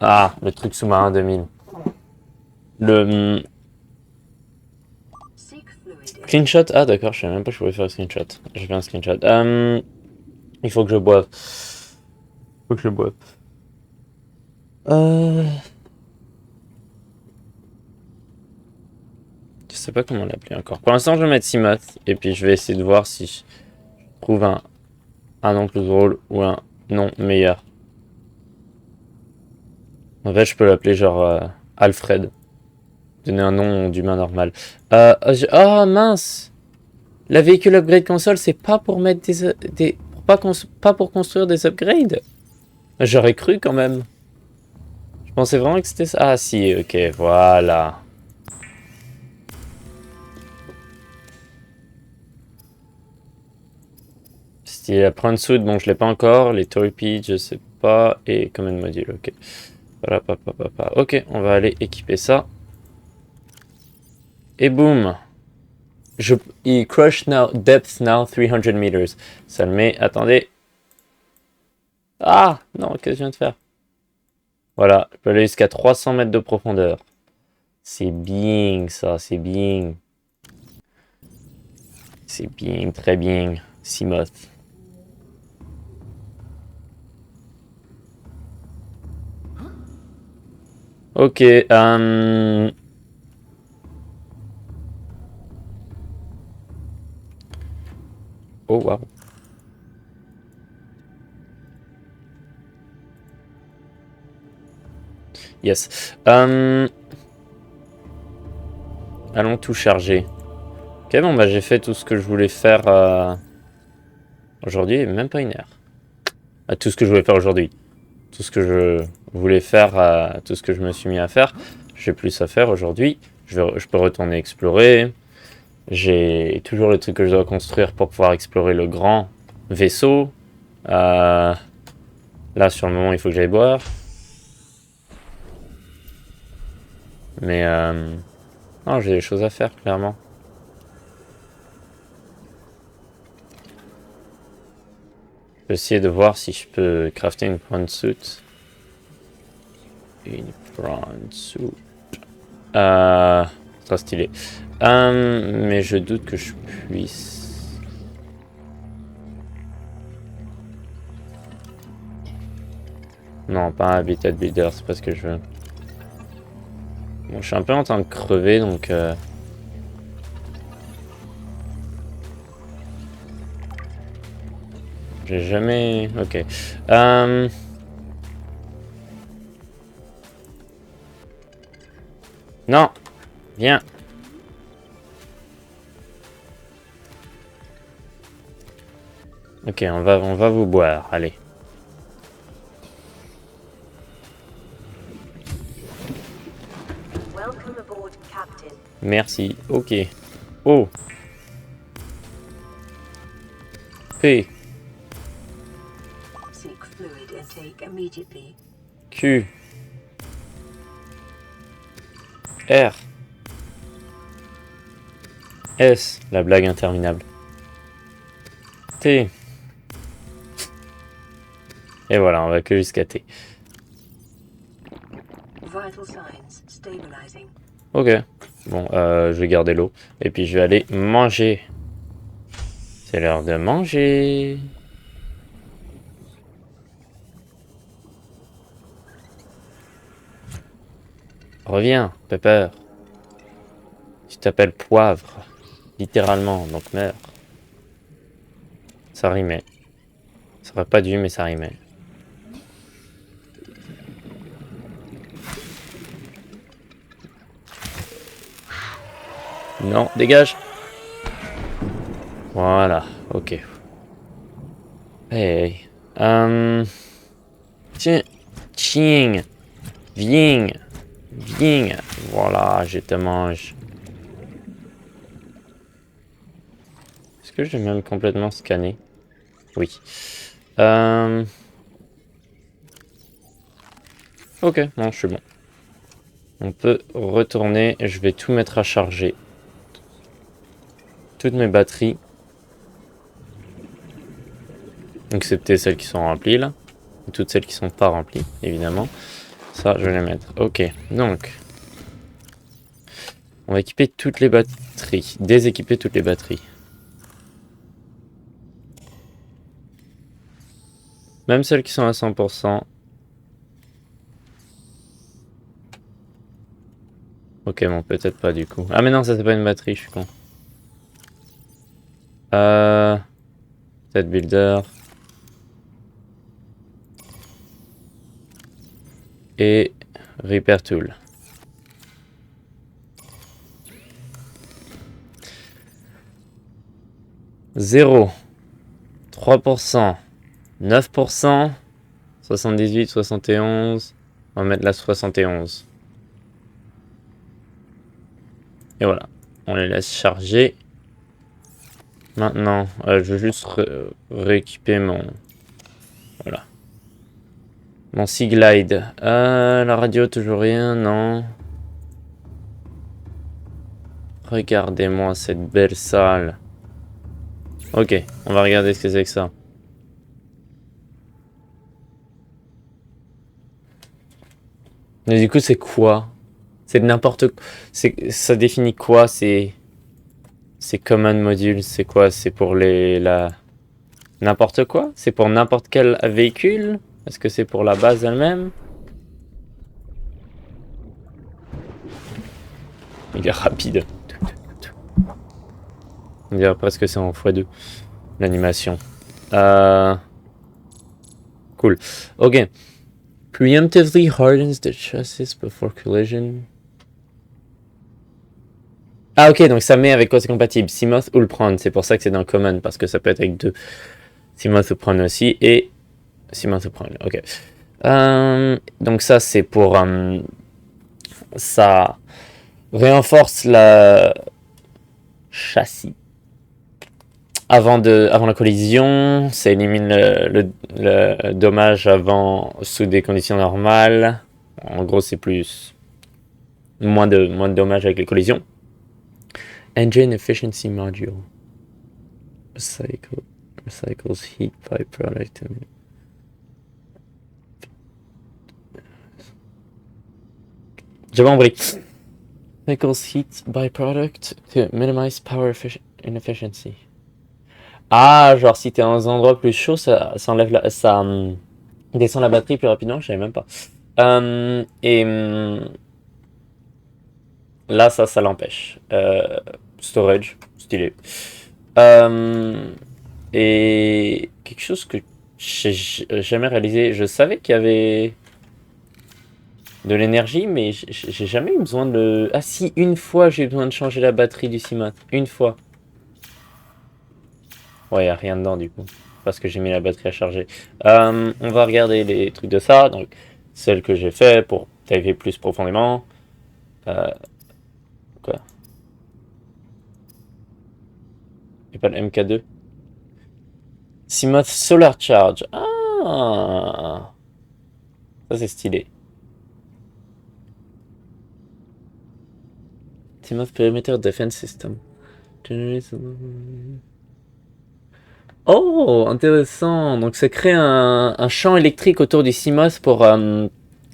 Ah, le truc sous-marin 2000. Le... Seek fluid. Screenshot? Ah d'accord, je savais même pas que je pouvais faire un screenshot. J'ai fait un screenshot. Il faut que je boive. Faut que je boive. Je sais pas comment l'appeler encore. Pour l'instant, je vais mettre Simath. Et puis, je vais essayer de voir si je trouve un nom plus drôle ou un nom meilleur. En fait, je peux l'appeler genre Alfred. Donner un nom d'humain normal. Oh mince! La véhicule upgrade console, c'est pas pour mettre pas pour construire des upgrades? J'aurais cru quand même. Je pensais vraiment que c'était ça. Ah si, ok, voilà. Style la print suit, bon je l'ai pas encore. Les torpedes, je sais pas. Et command module, ok. Voilà, ok, on va aller équiper ça. Et boum! Il crush now, depth now 300 meters. Ça le met, attendez. Ah! Non, qu'est-ce que je viens de faire? Voilà, je peux aller jusqu'à 300 mètres de profondeur. C'est bien ça, c'est bien. C'est bien, très bien. Simoth. Ok, oh wow. Yes. Allons tout charger. Ok, bon bah j'ai fait tout ce que je voulais faire aujourd'hui, même pas une heure. Tout ce que je voulais faire aujourd'hui. Tout ce que je voulais faire, tout ce que je me suis mis à faire. J'ai plus à faire aujourd'hui. Je peux retourner explorer. J'ai toujours le truc que je dois construire pour pouvoir explorer le grand vaisseau. Là, sur le moment, il faut que j'aille boire. Mais non, j'ai des choses à faire, clairement. Je vais essayer de voir si je peux crafter une prawn suit. Une prawn suit. Très stylé. Mais je doute que je puisse. Non, pas un habitat builder, c'est pas ce que je veux. Bon, je suis un peu en train de crever, donc... J'ai jamais... Ok. Non! Viens! Ok, on va vous boire, allez. Welcome Merci. Ok. O. P. Seek fluid intake immediately. Q. R. S. La blague interminable. T. Et voilà, on va que jusqu'à T. Vital signs stabilizing. Ok. Bon, je vais garder l'eau. Et puis je vais aller manger. C'est l'heure de manger. Reviens, Pepper. Tu t'appelles Poivre. Littéralement, donc meurs. Ça rimait. Ça aurait pas dû, mais ça rimait. Non, dégage. Voilà, ok. Hey. Tiens. Tiens. Viens. Viens. Voilà, je te mange. Est-ce que je vais même complètement scanner? Oui. Ok, non, je suis bon. On peut retourner. Je vais tout mettre à charger. Toutes mes batteries. Excepté celles qui sont remplies là. Et toutes celles qui sont pas remplies, évidemment. Ça, je vais les mettre. Ok, donc. On va équiper toutes les batteries. Déséquiper toutes les batteries. Même celles qui sont à 100%. Ok, bon, peut-être pas du coup. Ah mais non, ça c'est pas une batterie, je suis con. Peut-être builder. Et repair tool. Zéro. 3%. 9%. 78, 71. On va mettre la 71. Et voilà. On les laisse charger. Maintenant, je vais juste rééquiper mon... Voilà. Mon Sea Glide. La radio, toujours rien, non. Regardez-moi cette belle salle. Ok, on va regarder ce que c'est que ça. Mais du coup, c'est quoi? C'est n'importe quoi. Ça définit quoi? C'est common module. C'est quoi? C'est pour n'importe quoi? C'est pour n'importe quel véhicule? Est-ce que c'est pour la base elle-même? Il est rapide. On dirait presque que c'est en x2. L'animation. Cool. Ok. Preemptively hardens the chassis before collision. Ah ok, donc ça met avec quoi c'est compatible? Seamoth ou le Prawn. C'est pour ça que c'est dans Common, parce que ça peut être avec deux. Seamoth ou Prawn aussi, et Seamoth ou Prawn, ok. Donc ça c'est pour... ça renforce la châssis. Avant la collision, ça élimine le dommage sous des conditions normales. En gros, c'est moins de dommages avec les collisions. Engine Efficiency Module. Recycles heat byproduct. J'avais compris. Recycles heat byproduct to minimize power inefficiency. Ah, genre si t'es dans un endroit plus chaud, ça enlève ça descend la batterie plus rapidement, je savais même pas. Là, ça l'empêche. Storage, stylé. Et quelque chose que j'ai jamais réalisé. Je savais qu'il y avait de l'énergie, mais j'ai jamais eu besoin de... Ah si, une fois j'ai eu besoin de changer la batterie du Cimat. Une fois. Ouais, y a rien dedans du coup. Parce que j'ai mis la batterie à charger. On va regarder les trucs de ça. Donc, celle que j'ai fait pour diver plus profondément. Quoi? Et pas le MK2. Seamoth Solar Charge. Ah, ça c'est stylé. Seamoth Perimeter Defense System. Oh, intéressant. Donc ça crée un champ électrique autour du Seamoth pour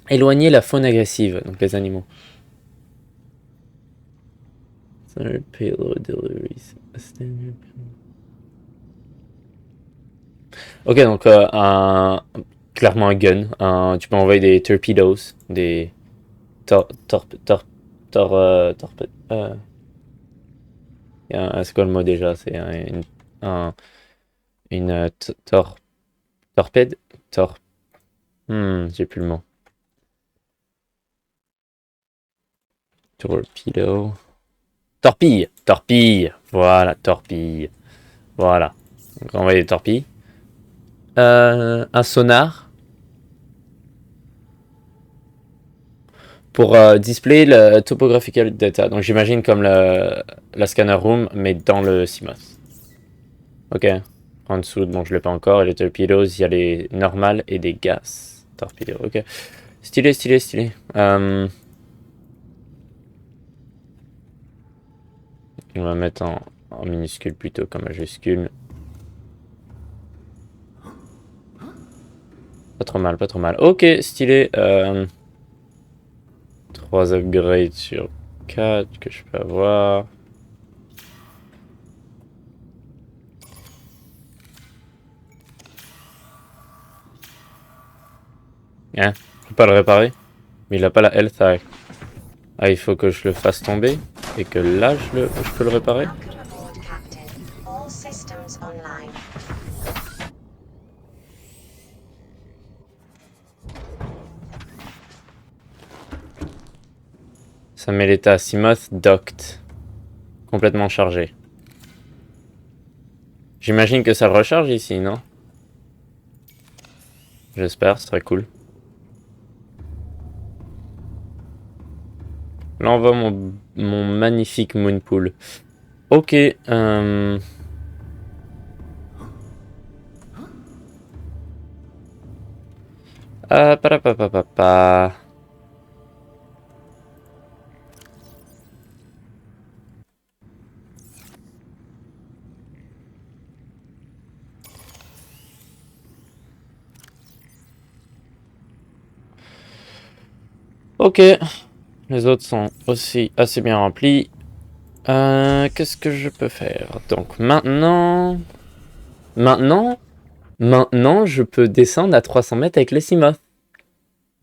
éloigner la faune agressive, donc les animaux. Payload deliveries. Ok, donc clairement un gun. Tu peux envoyer des torpedoes, des c'est quoi le mot déjà? C'est torpède? J'ai plus le mot. Torpedo. Torpille. Voilà, torpille. Voilà. Donc on va envoyer des torpilles. Un sonar. Pour display le topographical data. Donc j'imagine comme la scanner room, mais dans le Seamoth. Ok. En dessous, bon, je l'ai pas encore. Et les torpedoes, il y a les normales et des gaz. Torpedo, ok. Stylé. On va mettre en minuscule plutôt qu'en majuscule. Pas trop mal. Ok, stylé. 3 upgrades sur 4 que je peux avoir. Hein? Je peux pas le réparer? Mais il a pas la health. Ah, il faut que je le fasse tomber. Et que là, je peux le réparer? Welcome aboard, Captain. All systems online. Ça met l'état Seamoth docked. Complètement chargé. J'imagine que ça le recharge ici, non? J'espère, ce serait cool. Là, on voit mon magnifique Moonpool. Ok. Parapapapapa. Ok. Les autres sont aussi assez bien remplis. Qu'est-ce que je peux faire? Donc maintenant, je peux descendre à 300 mètres avec le Seamoth.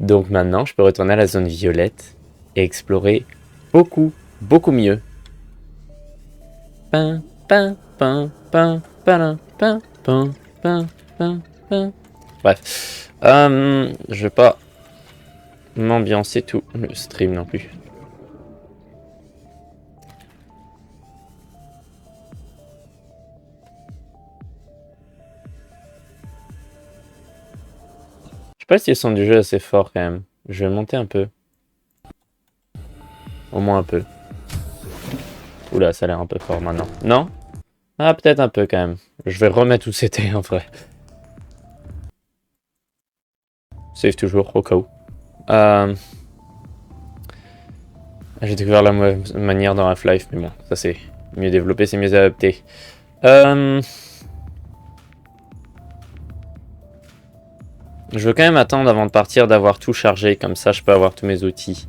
Donc maintenant, je peux retourner à la zone violette et explorer beaucoup mieux. Pin, pin, pin, pin, pin, pin, pin, pin, pin, pin. Bref, je vais pas m'ambiancer tout le stream non plus. Je sais pas si le son du jeu est assez fort quand même. Je vais monter un peu. Au moins un peu. Oula, ça a l'air un peu fort maintenant. Non? Ah, peut-être un peu quand même. Je vais remettre où c'était en vrai. Save toujours, au cas où. J'ai découvert la mauvaise manière dans Half-Life, mais bon, ça c'est mieux développé, c'est mieux adapté. Je veux quand même attendre avant de partir d'avoir tout chargé, comme ça je peux avoir tous mes outils.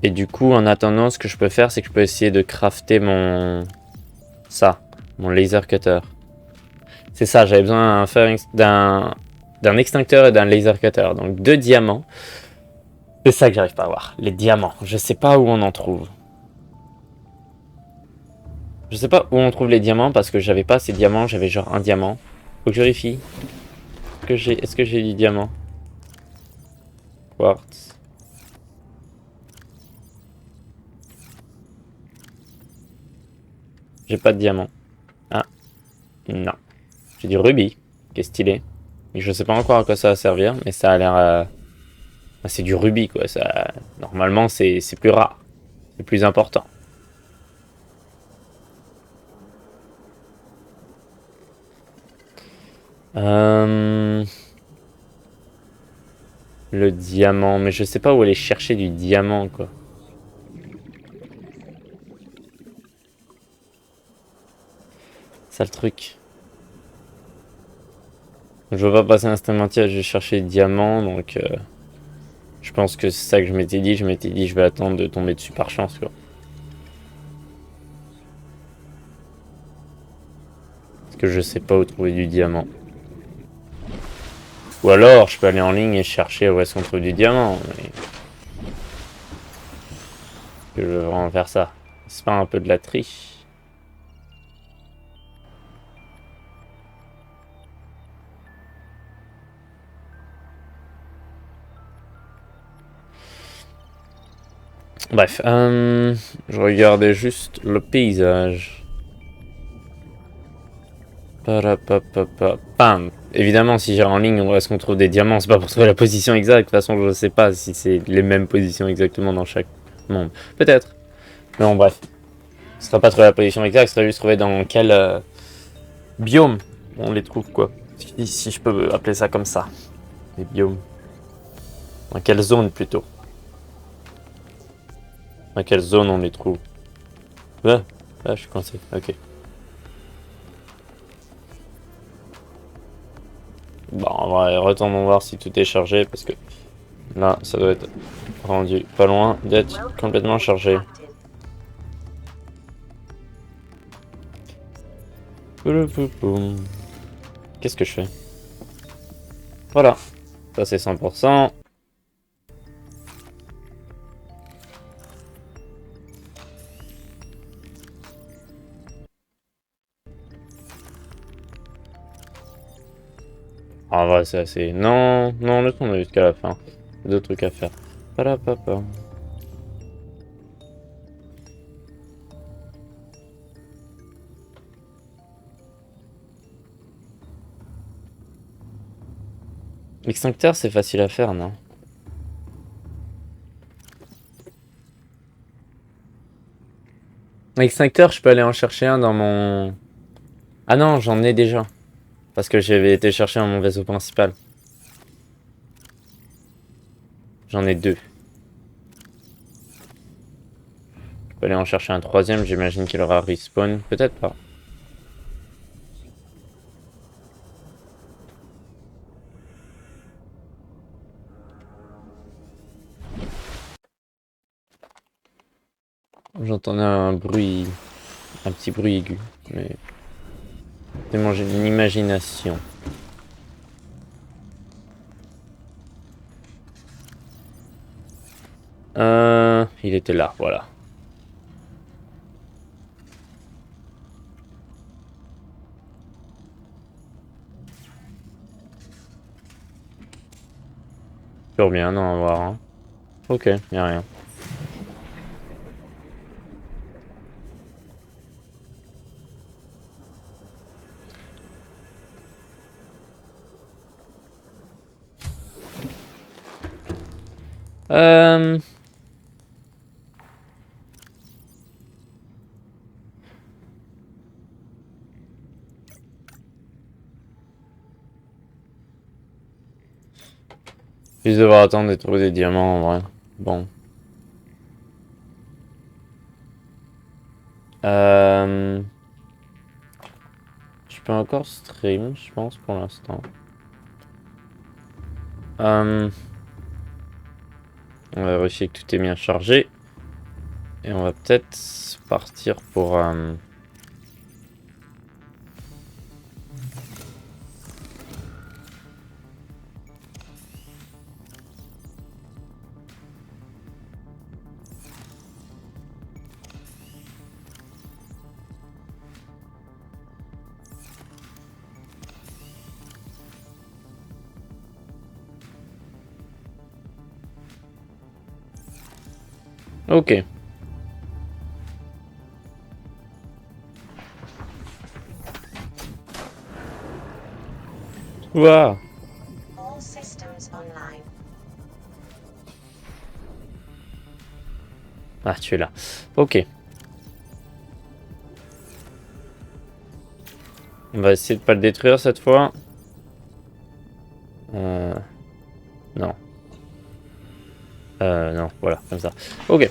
Et du coup, en attendant, ce que je peux faire, c'est que je peux essayer de crafter mon laser cutter. C'est ça, j'avais besoin d'un extincteur et d'un laser cutter. Donc 2 diamants. C'est ça que j'arrive pas à avoir, les diamants. Je sais pas où on en trouve. Je sais pas où on trouve les diamants parce que j'avais pas ces diamants, j'avais genre un diamant. Faut que je vérifie. Est-ce que j'ai du diamant? Quartz. J'ai pas de diamant. Ah, non. J'ai du rubis, qui est stylé. Je sais pas encore à quoi ça va servir, mais ça a l'air... c'est du rubis, quoi. Ça, normalement, c'est plus rare. C'est plus important. Le diamant, mais je sais pas où aller chercher du diamant, quoi. C'est le truc. Je veux pas passer un instant entier à juste chercher des diamants, donc je pense que c'est ça que je m'étais dit. Je m'étais dit, je vais attendre de tomber dessus par chance, quoi. Parce que je sais pas où trouver du diamant. Ou alors, je peux aller en ligne et chercher où est-ce qu'on trouve du diamant, mais... Je veux vraiment faire ça. C'est pas un peu de la triche? Bref, je regardais juste le paysage. Pam. Évidemment, si j'ai en ligne, où est-ce qu'on trouve des diamants? C'est pas pour trouver la position exacte. De toute façon, je sais pas si c'est les mêmes positions exactement dans chaque monde. Peut-être. Mais bon, bref. Ce sera pas trouver la position exacte, ce sera juste trouver dans quel biome on les trouve, quoi. Si je peux appeler ça comme ça. Les biomes. Dans quelle zone, plutôt. Dans quelle zone on les trouve? Ah, je suis coincé. Ok. Bon, on va retournons voir si tout est chargé, parce que là, ça doit être rendu pas loin d'être complètement chargé. Qu'est-ce que je fais? Voilà. Ça, c'est 100%. En vrai, c'est assez... Non, non, laisse-moi jusqu'à la fin. D'autres trucs à faire. Palapapa. L'extincteur, c'est facile à faire, non? L'extincteur, je peux aller en chercher un dans mon... Ah non, j'en ai déjà. Parce que j'avais été chercher dans mon vaisseau principal. J'en ai 2. Je peux aller en chercher un troisième, j'imagine qu'il aura respawn. Peut-être pas. J'entendais un bruit... Un petit bruit aigu. Mais... C'est mon imagination. Il était là, voilà. Toujours bien, non, à voir. Hein. Ok, y'a rien. Euh... Juste devoir attendre de trouver des diamants en vrai. Bon. Je peux encore stream, je pense, pour l'instant. On va vérifier que tout est bien chargé. Et on va peut-être partir pour... Ok. Waouh. All systems online. Ah, tu es là. Ok. On va essayer de pas le détruire cette fois. Non. Non, voilà, comme ça. Ok.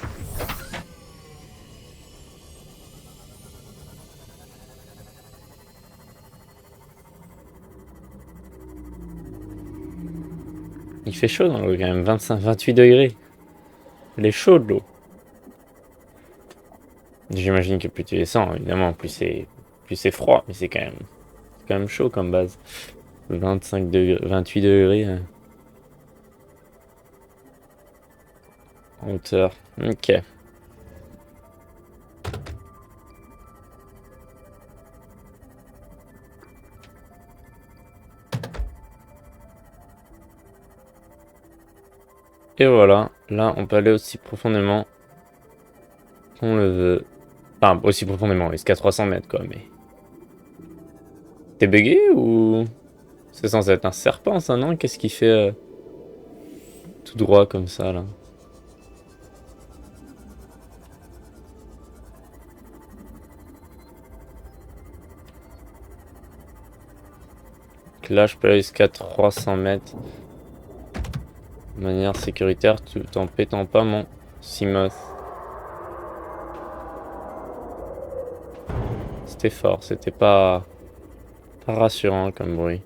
Il fait chaud dans l'eau quand même, 25, 28 degrés. Elle est chaude l'eau. J'imagine que plus tu descends, évidemment, plus c'est froid, mais c'est quand même chaud comme base. 25 degrés, 28 degrés. En hauteur. Ok. Et voilà, là on peut aller aussi profondément qu'on le veut. Enfin, aussi profondément, jusqu'à 300 mètres quoi, mais... T'es bugué ou... C'est censé être un serpent ça, non? Qu'est-ce qui fait tout droit comme ça, là? Donc là, je peux aller jusqu'à 300 mètres. De manière sécuritaire, tout en pétant pas mon Seamoth. C'était fort, c'était pas rassurant comme bruit.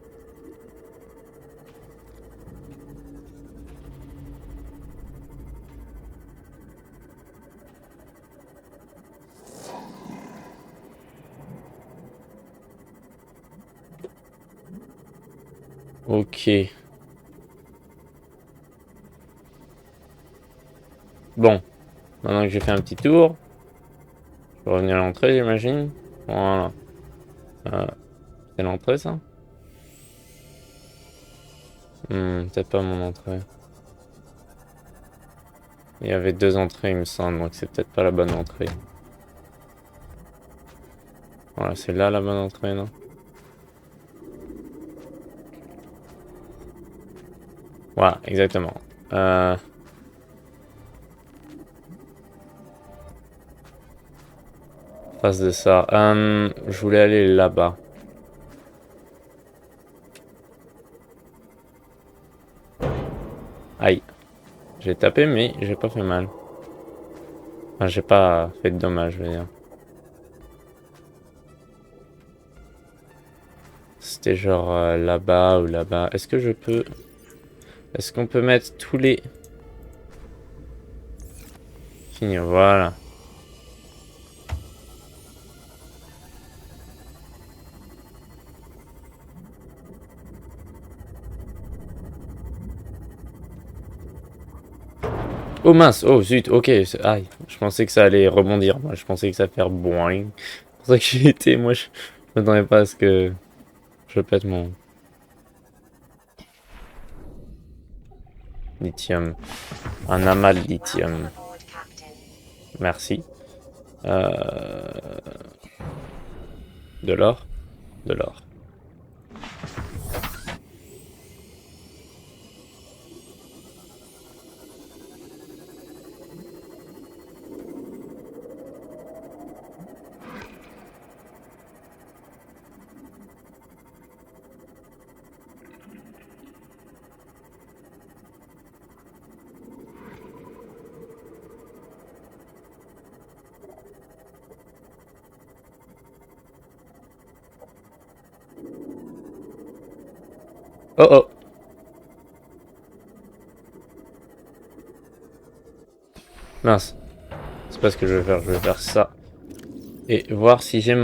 Ok. Bon, maintenant que j'ai fait un petit tour, je vais revenir à l'entrée, j'imagine. Voilà. C'est l'entrée, ça? Peut-être pas mon entrée. Il y avait 2 entrées, il me semble, donc c'est peut-être pas la bonne entrée. Voilà, c'est là la bonne entrée, non? Voilà, exactement. Face de ça. Je voulais aller là-bas. Aïe. J'ai tapé, mais j'ai pas fait mal. Enfin, j'ai pas fait de dommages, je veux dire. C'était genre là-bas ou là-bas. Est-ce que je peux... Est-ce qu'on peut mettre tous les... Finir, voilà. Oh mince, oh zut, ok. Aïe, je pensais que ça allait rebondir. Moi, je pensais que ça allait faire boing. C'est pour ça que j'y étais. Moi, je m'attendais pas à ce que je pète mon lithium. Un amas de lithium. Welcome aboard, Captain. Merci. De l'or? De l'or. Oh oh. Mince. C'est pas ce que je vais faire. Je vais faire ça. Et voir si j'ai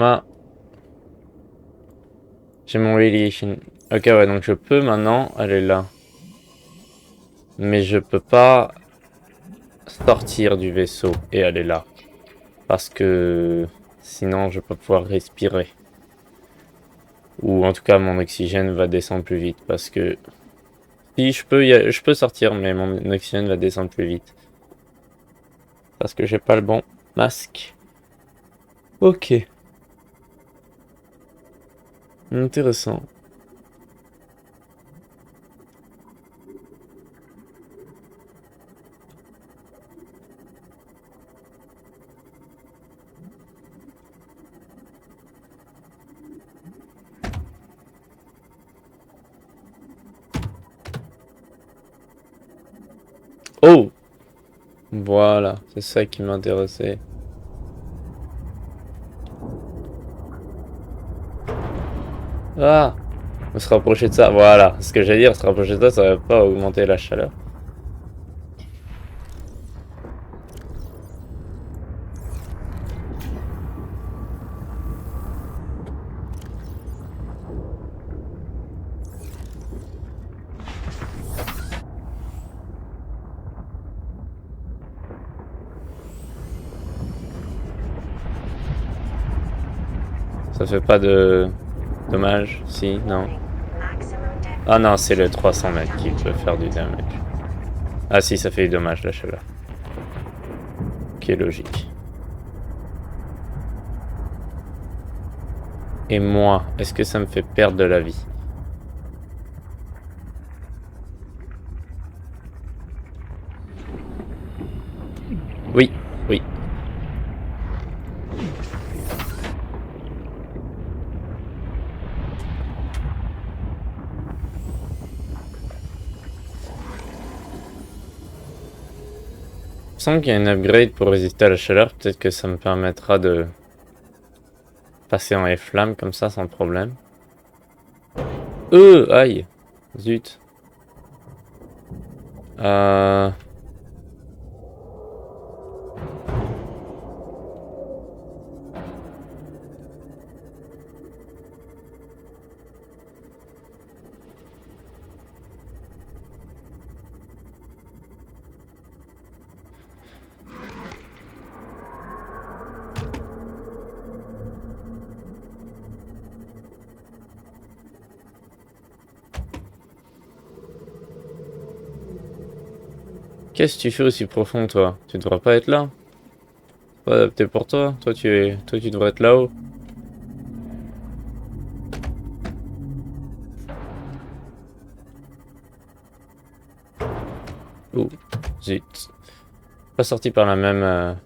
J'ai mon radiation. Ok, ouais, donc je peux maintenant aller là. Mais je peux pas sortir du vaisseau et aller là. Parce que sinon je peux pas pouvoir respirer. Ou en tout cas mon oxygène va descendre plus vite. Parce que si je peux sortir, mais mon oxygène va descendre plus vite. Parce que j'ai pas le bon masque. Ok. Intéressant. Voilà, c'est ça qui m'intéressait. Ah! On se rapprocher de ça, voilà. Ce que j'allais dire, se rapprocher de ça, ça va pas augmenter la chaleur. Ça fait pas de dommage, si, non. Maximum depth. Ah non, c'est le 300 mètres qui peut faire du damage. Ah si, ça fait du dommage la chaleur. Qui est logique. Et moi, est-ce que ça me fait perdre de la vie? Oui, oui. Il me semble qu'il y a un upgrade pour résister à la chaleur. Peut-être que ça me permettra de passer en F-flamme comme ça sans problème. Aïe. Zut. Qu'est-ce que tu fais aussi profond, toi? Tu devrais pas être là? Pas adapté pour toi? Toi, tu devrais être là-haut. Ouh, zut. Pas sorti par la même,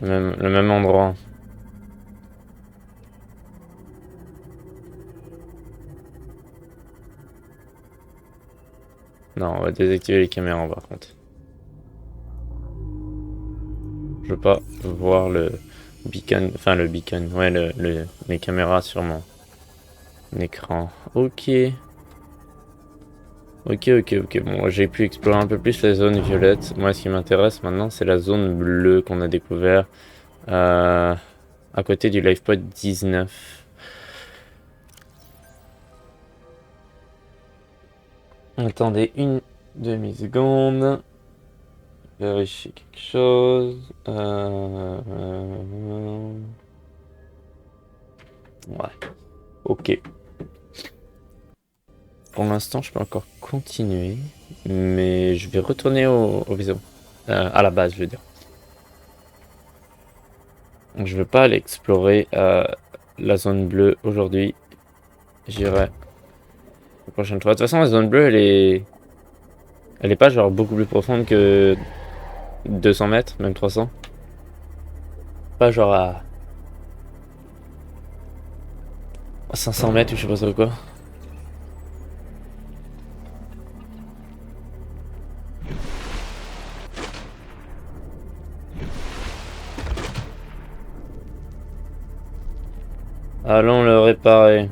le même endroit. Non, on va désactiver les caméras par contre. Je veux pas voir le beacon, enfin le beacon, ouais, les caméras sur mon écran. Ok. Ok. Bon, j'ai pu explorer un peu plus la zone violette. Moi, ce qui m'intéresse maintenant, c'est la zone bleue qu'on a découvert à côté du LifePod 19. Attendez une demi-seconde. Vérifier quelque chose. Ouais. Ok. Pour l'instant, je peux encore continuer. Mais je vais retourner au vaisseau. À la base, je veux dire. Donc, je veux pas aller explorer la zone bleue aujourd'hui. J'irai la prochaine fois. De toute façon, la zone bleue, elle est pas genre beaucoup plus profonde que 200 mètres, même 300. Pas genre à 500 mètres ou je sais pas trop quoi. Allons le réparer.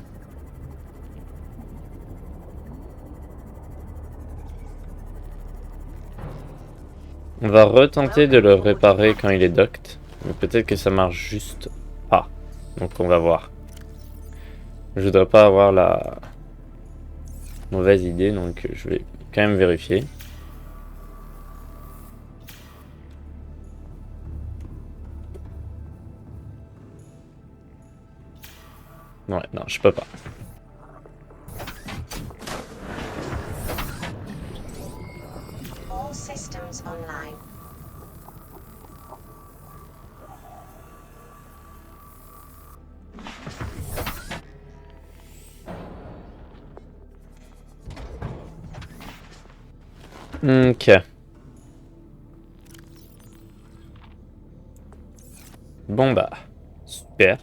On va retenter de le réparer quand il est docked. Mais peut-être que ça marche juste pas. Donc on va voir. Je voudrais pas avoir la mauvaise idée, donc je vais quand même vérifier. Ouais, non, je peux pas. All systems online. Ok. Bon bah, super.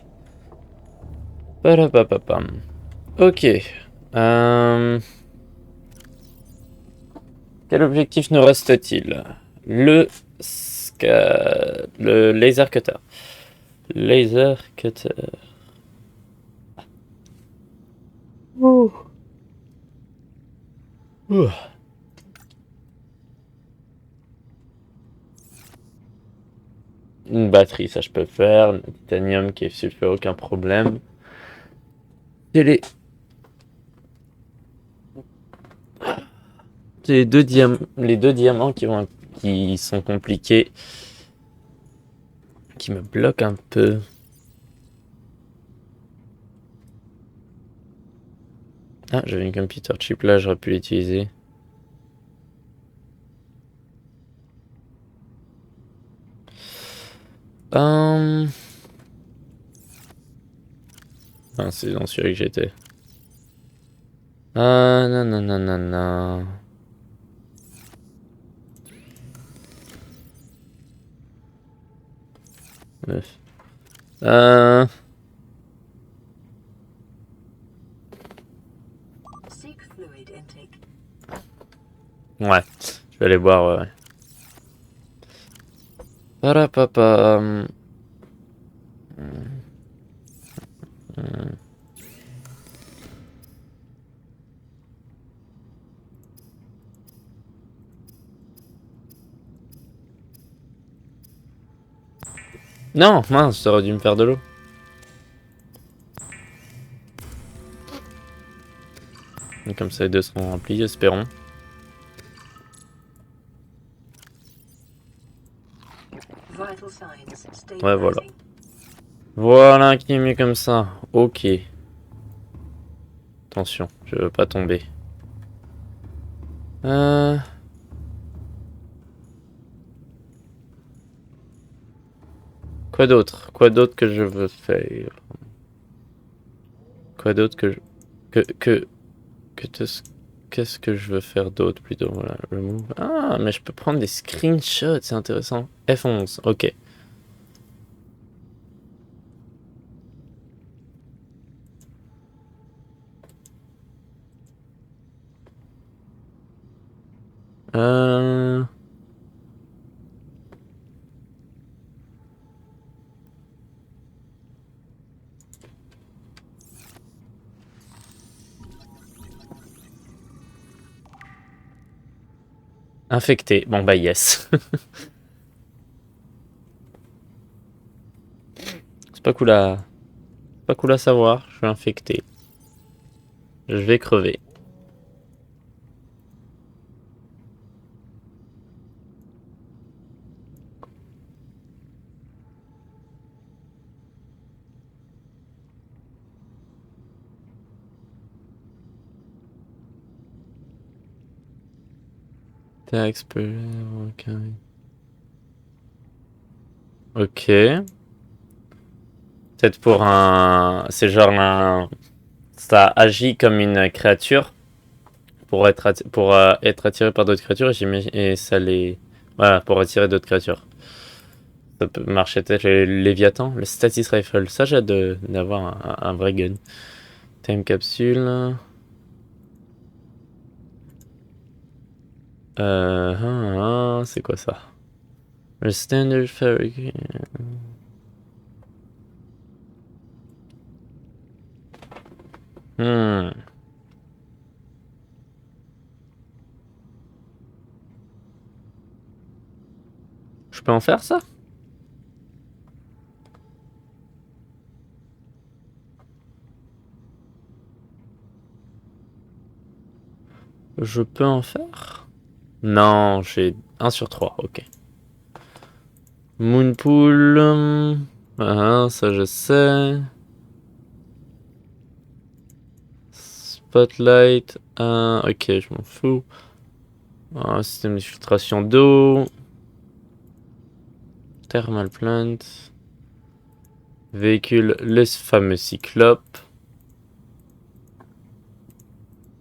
Parapapapam. Ok. Quel objectif nous reste-t-il? Le laser cutter. Laser cutter. Ouh. Ouh. Une batterie, ça je peux faire. Le titanium qui est sulfureux, aucun problème. C'est les deux diamants qui sont compliqués, qui me bloquent un peu. Ah, j'avais une computer chip là, j'aurais pu l'utiliser. Ah, c'est dans celui que j'étais. Ah, non, non, non, non, non. Neuf. Seek fluid intake. Ouais, je vais aller voir, ouais. Parapapa. Non, mince, ça aurait dû me faire de l'eau. Et comme ça, les deux seront remplis, espérons. Vital signs Ouais, voilà. stabilizing. Voilà qui est mieux comme ça. Ok. Attention, je veux pas tomber. Quoi d'autre? Quoi d'autre que je veux faire? Quoi d'autre que je... Qu'est-ce que je veux faire d'autre plutôt? Voilà, remove. Ah, mais je peux prendre des screenshots, c'est intéressant. F11, ok. Euh... Infecté. Bon bah yes. C'est pas cool à... Pas cool à savoir, je suis infecté. Je vais crever. Tax per... Ok. Ok. Peut-être pour un... C'est genre un... Ça agit comme une créature pour être attiré par d'autres créatures et ça les... Voilà, pour attirer d'autres créatures. Ça peut marcher peut-être le Léviathan, le Stasis Rifle. Ça, j'ai hâte d'avoir un vrai gun. Time capsule. C'est quoi ça? Le Standard Fabric. Je peux en faire ça? Je peux en faire? Non, j'ai 1 sur 3, ok. Moonpool. Ça je sais. Spotlight. Ok, je m'en fous. Système de filtration d'eau. Thermal plant. Véhicule, le fameux cyclope.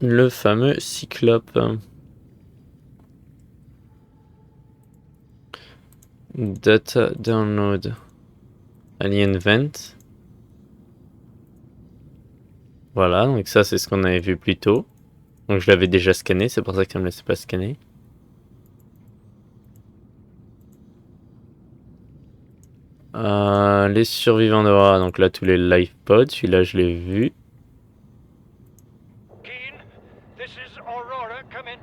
Le fameux cyclope. Data download. Alien vent. Voilà, donc ça c'est ce qu'on avait vu plus tôt. Donc je l'avais déjà scanné, c'est pour ça que ça me laissait pas scanner. Les survivants d'Aurora, donc là tous les life pods, celui-là je l'ai vu. Keen, this is Aurora, come in.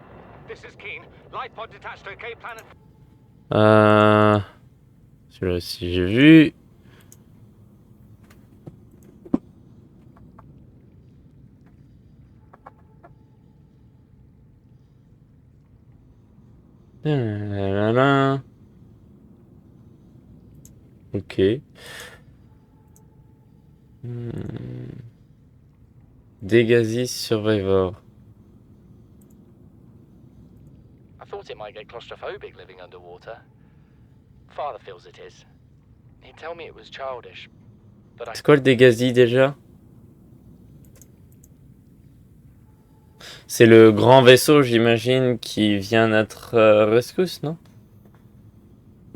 This is Keen. Life pod detached, okay, planet. Celui-là aussi j'ai vu. Ok. Degazis Survivor. I thought it might get claustrophobic living underwater. Father feels it is. He'd tell me it was childish, but I... C'est quoi le Degazis déjà? C'est le grand vaisseau, j'imagine, qui vient d'être rescousse, non?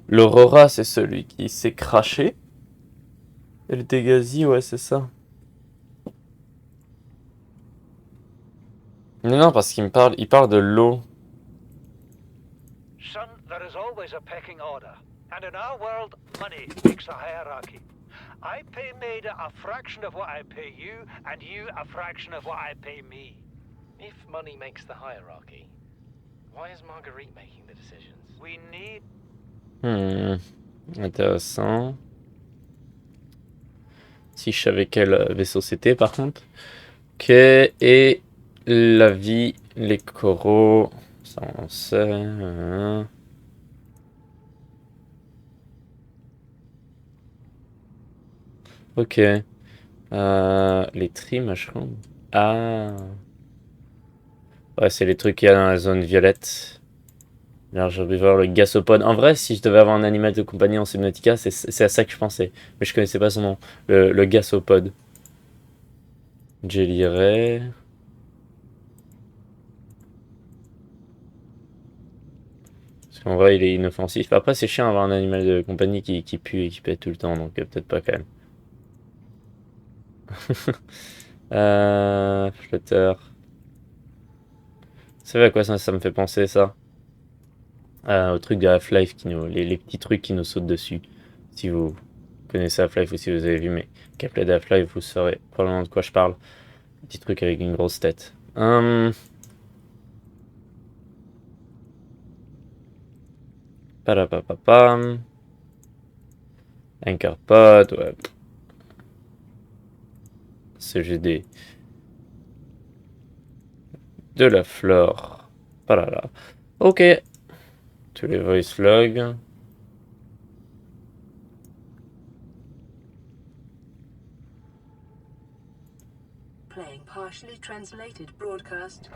L'Aurora, c'est celui qui s'est craché. Et le Degazis, ouais, c'est ça. Non, parce qu'il il parle de l'eau. Son, there is always a pecking order. And in our world, money makes a hierarchy. I pay Maida a fraction of what I pay you, and you a fraction of what I pay me. If money makes the hierarchy, why is Marguerite making the decisions? We need... Intéressant. Si je savais quel vaisseau c'était, par contre. Ok, et la vie, les coraux, ça on sait. Ok. Les tree mushrooms. Ah. Ouais, c'est les trucs qu'il y a dans la zone violette. Large herbivore, le gasopode. En vrai, si je devais avoir un animal de compagnie en Subnautica, c'est à ça que je pensais. Mais je connaissais pas son nom. Le gasopode. Jelly Ray. Parce qu'en vrai, il est inoffensif. Après, c'est chiant d'avoir un animal de compagnie qui pue et qui pète tout le temps. Donc peut-être pas quand même. Flutter. Vous savez à quoi ça me fait penser, ça? Au truc de Half-Life, les petits trucs qui nous sautent dessus. Si vous connaissez Half-Life ou si vous avez vu mes gameplays de Half-Life, vous saurez probablement de quoi je parle. Petit truc avec une grosse tête. Parapapapam. Anchorpod, ouais. CGD. De la flore. Pas là. Ok. Tous les voice logs. Playing partially translated broadcast.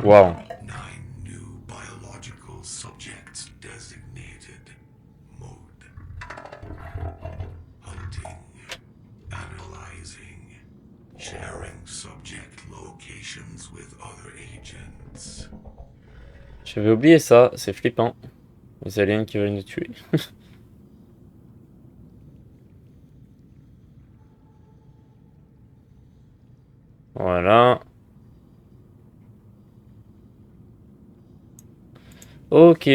Wow. 9 new biological subjects designated. Mode. Hunting. Analyzing. Sharing subject locations with other agents. J'avais oublié ça, c'est flippant. Les aliens qui veulent nous tuer. Voilà. Ok.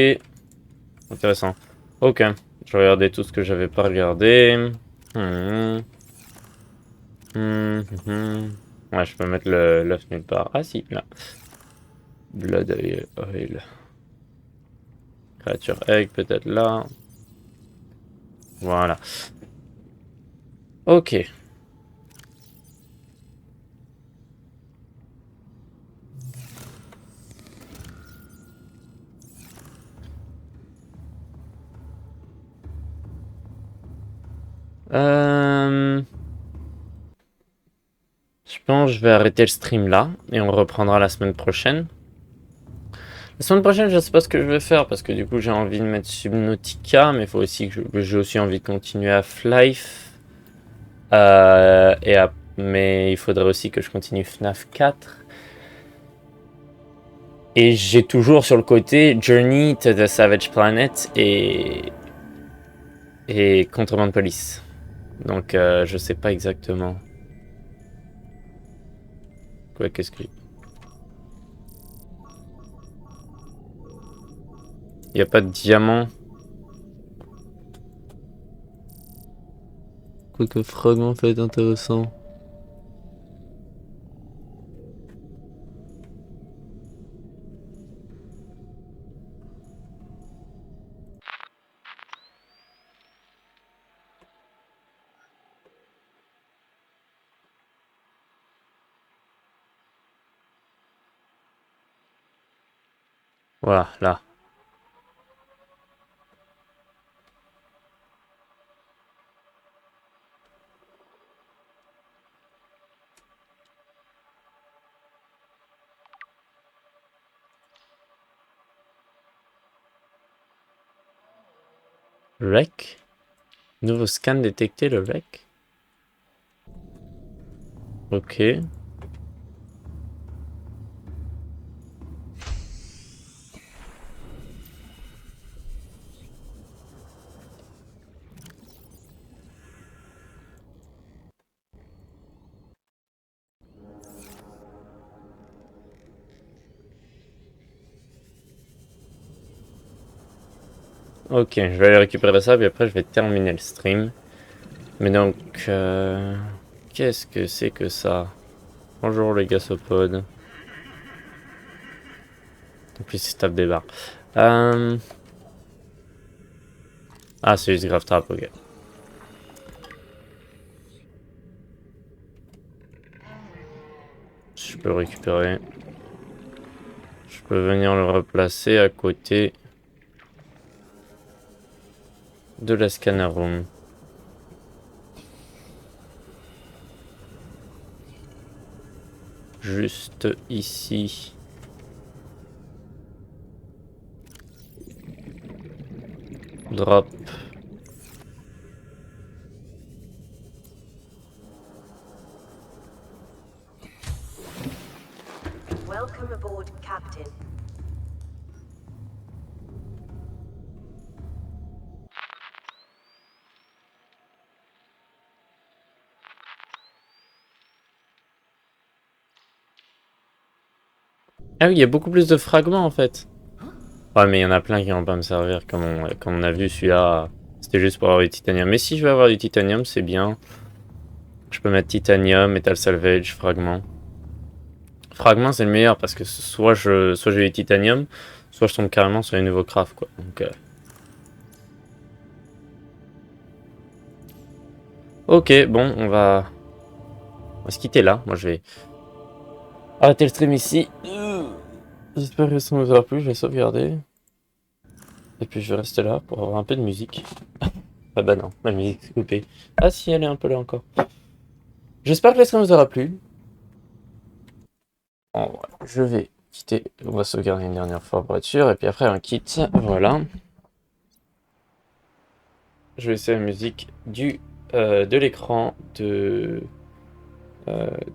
Intéressant. Ok. Je regardais tout ce que j'avais pas regardé. Ouais, je peux mettre l'œuf nulle part. Ah si, là. Blood oil. Créature egg, peut-être là. Voilà. Ok. Je pense que je vais arrêter le stream là et on reprendra la semaine prochaine. La semaine prochaine, je sais pas ce que je vais faire parce que du coup j'ai envie de mettre Subnautica, mais il faut aussi que j'ai aussi envie de continuer Half-Life. Mais il faudrait aussi que je continue FNAF 4. Et j'ai toujours sur le côté Journey to the Savage Planet et Contreband Police. Donc je sais pas exactement. Quoi, qu'est-ce que... Il n'y a pas de diamant. Quoique fragment peut être intéressant. Voilà, là. Rec. Nouveau scan détecté, le rec. Ok. Ok, je vais aller récupérer ça, puis après je vais terminer le stream. Mais donc, qu'est-ce que c'est que ça? Bonjour les gasopodes. En plus, ils se tapent des barres. Ah, c'est juste grave trap, ok. Je peux le récupérer. Je peux venir le replacer à côté de la scanner room. Juste ici. Drop. Welcome aboard, Captain. Ah oui, il y a beaucoup plus de fragments en fait. Ouais, mais il y en a plein qui vont pas me servir. Comme on a vu, celui-là, c'était juste pour avoir du titanium. Mais si je veux avoir du titanium, c'est bien. Je peux mettre titanium, metal salvage, fragment. Fragment, c'est le meilleur parce que soit j'ai du titanium, soit je tombe carrément sur les nouveaux crafts, quoi. Donc, ok, bon, on va se quitter là. Moi, je vais arrêter le stream ici. J'espère que ça ne vous aura plu. Je vais sauvegarder. Et puis, je vais rester là pour avoir un peu de musique. Ah bah non, ma musique est coupée. Ah si, elle est un peu là encore. J'espère que le stream vous aura plu. Bon, voilà, je vais quitter. On va sauvegarder une dernière fois pour être sûr. Et puis après, on quitte. Voilà. Je vais essayer la musique de l'écran de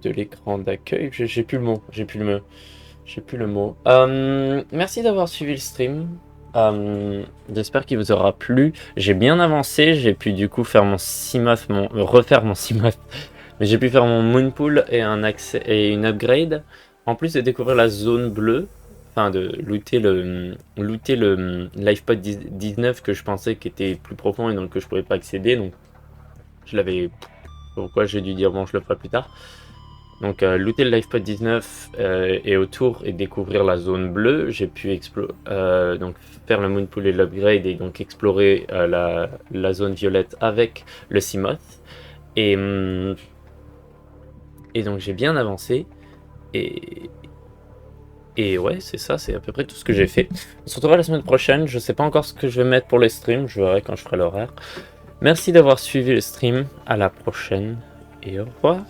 l'écran d'accueil. J'ai plus le mot. J'ai plus le mot. Merci d'avoir suivi le stream. J'espère qu'il vous aura plu. J'ai bien avancé. J'ai pu du coup faire refaire mon Seamoth. Mais j'ai pu faire mon Moonpool et une upgrade. En plus de découvrir la zone bleue. Enfin, de looter le LifePod 19 que je pensais qui était plus profond et donc que je pouvais pas accéder. Donc, je l'avais. Pourquoi j'ai dû dire bon, je le ferai plus tard. Donc, looter le LifePod 19 et autour et découvrir la zone bleue. J'ai pu donc faire le Moonpool et l'upgrade et donc explorer la zone violette avec le Seamoth. Et donc, j'ai bien avancé. Et ouais, c'est ça, c'est à peu près tout ce que j'ai fait. On se retrouvera la semaine prochaine. Je sais pas encore ce que je vais mettre pour les streams. Je verrai quand je ferai l'horaire. Merci d'avoir suivi le stream. À la prochaine. Et au revoir.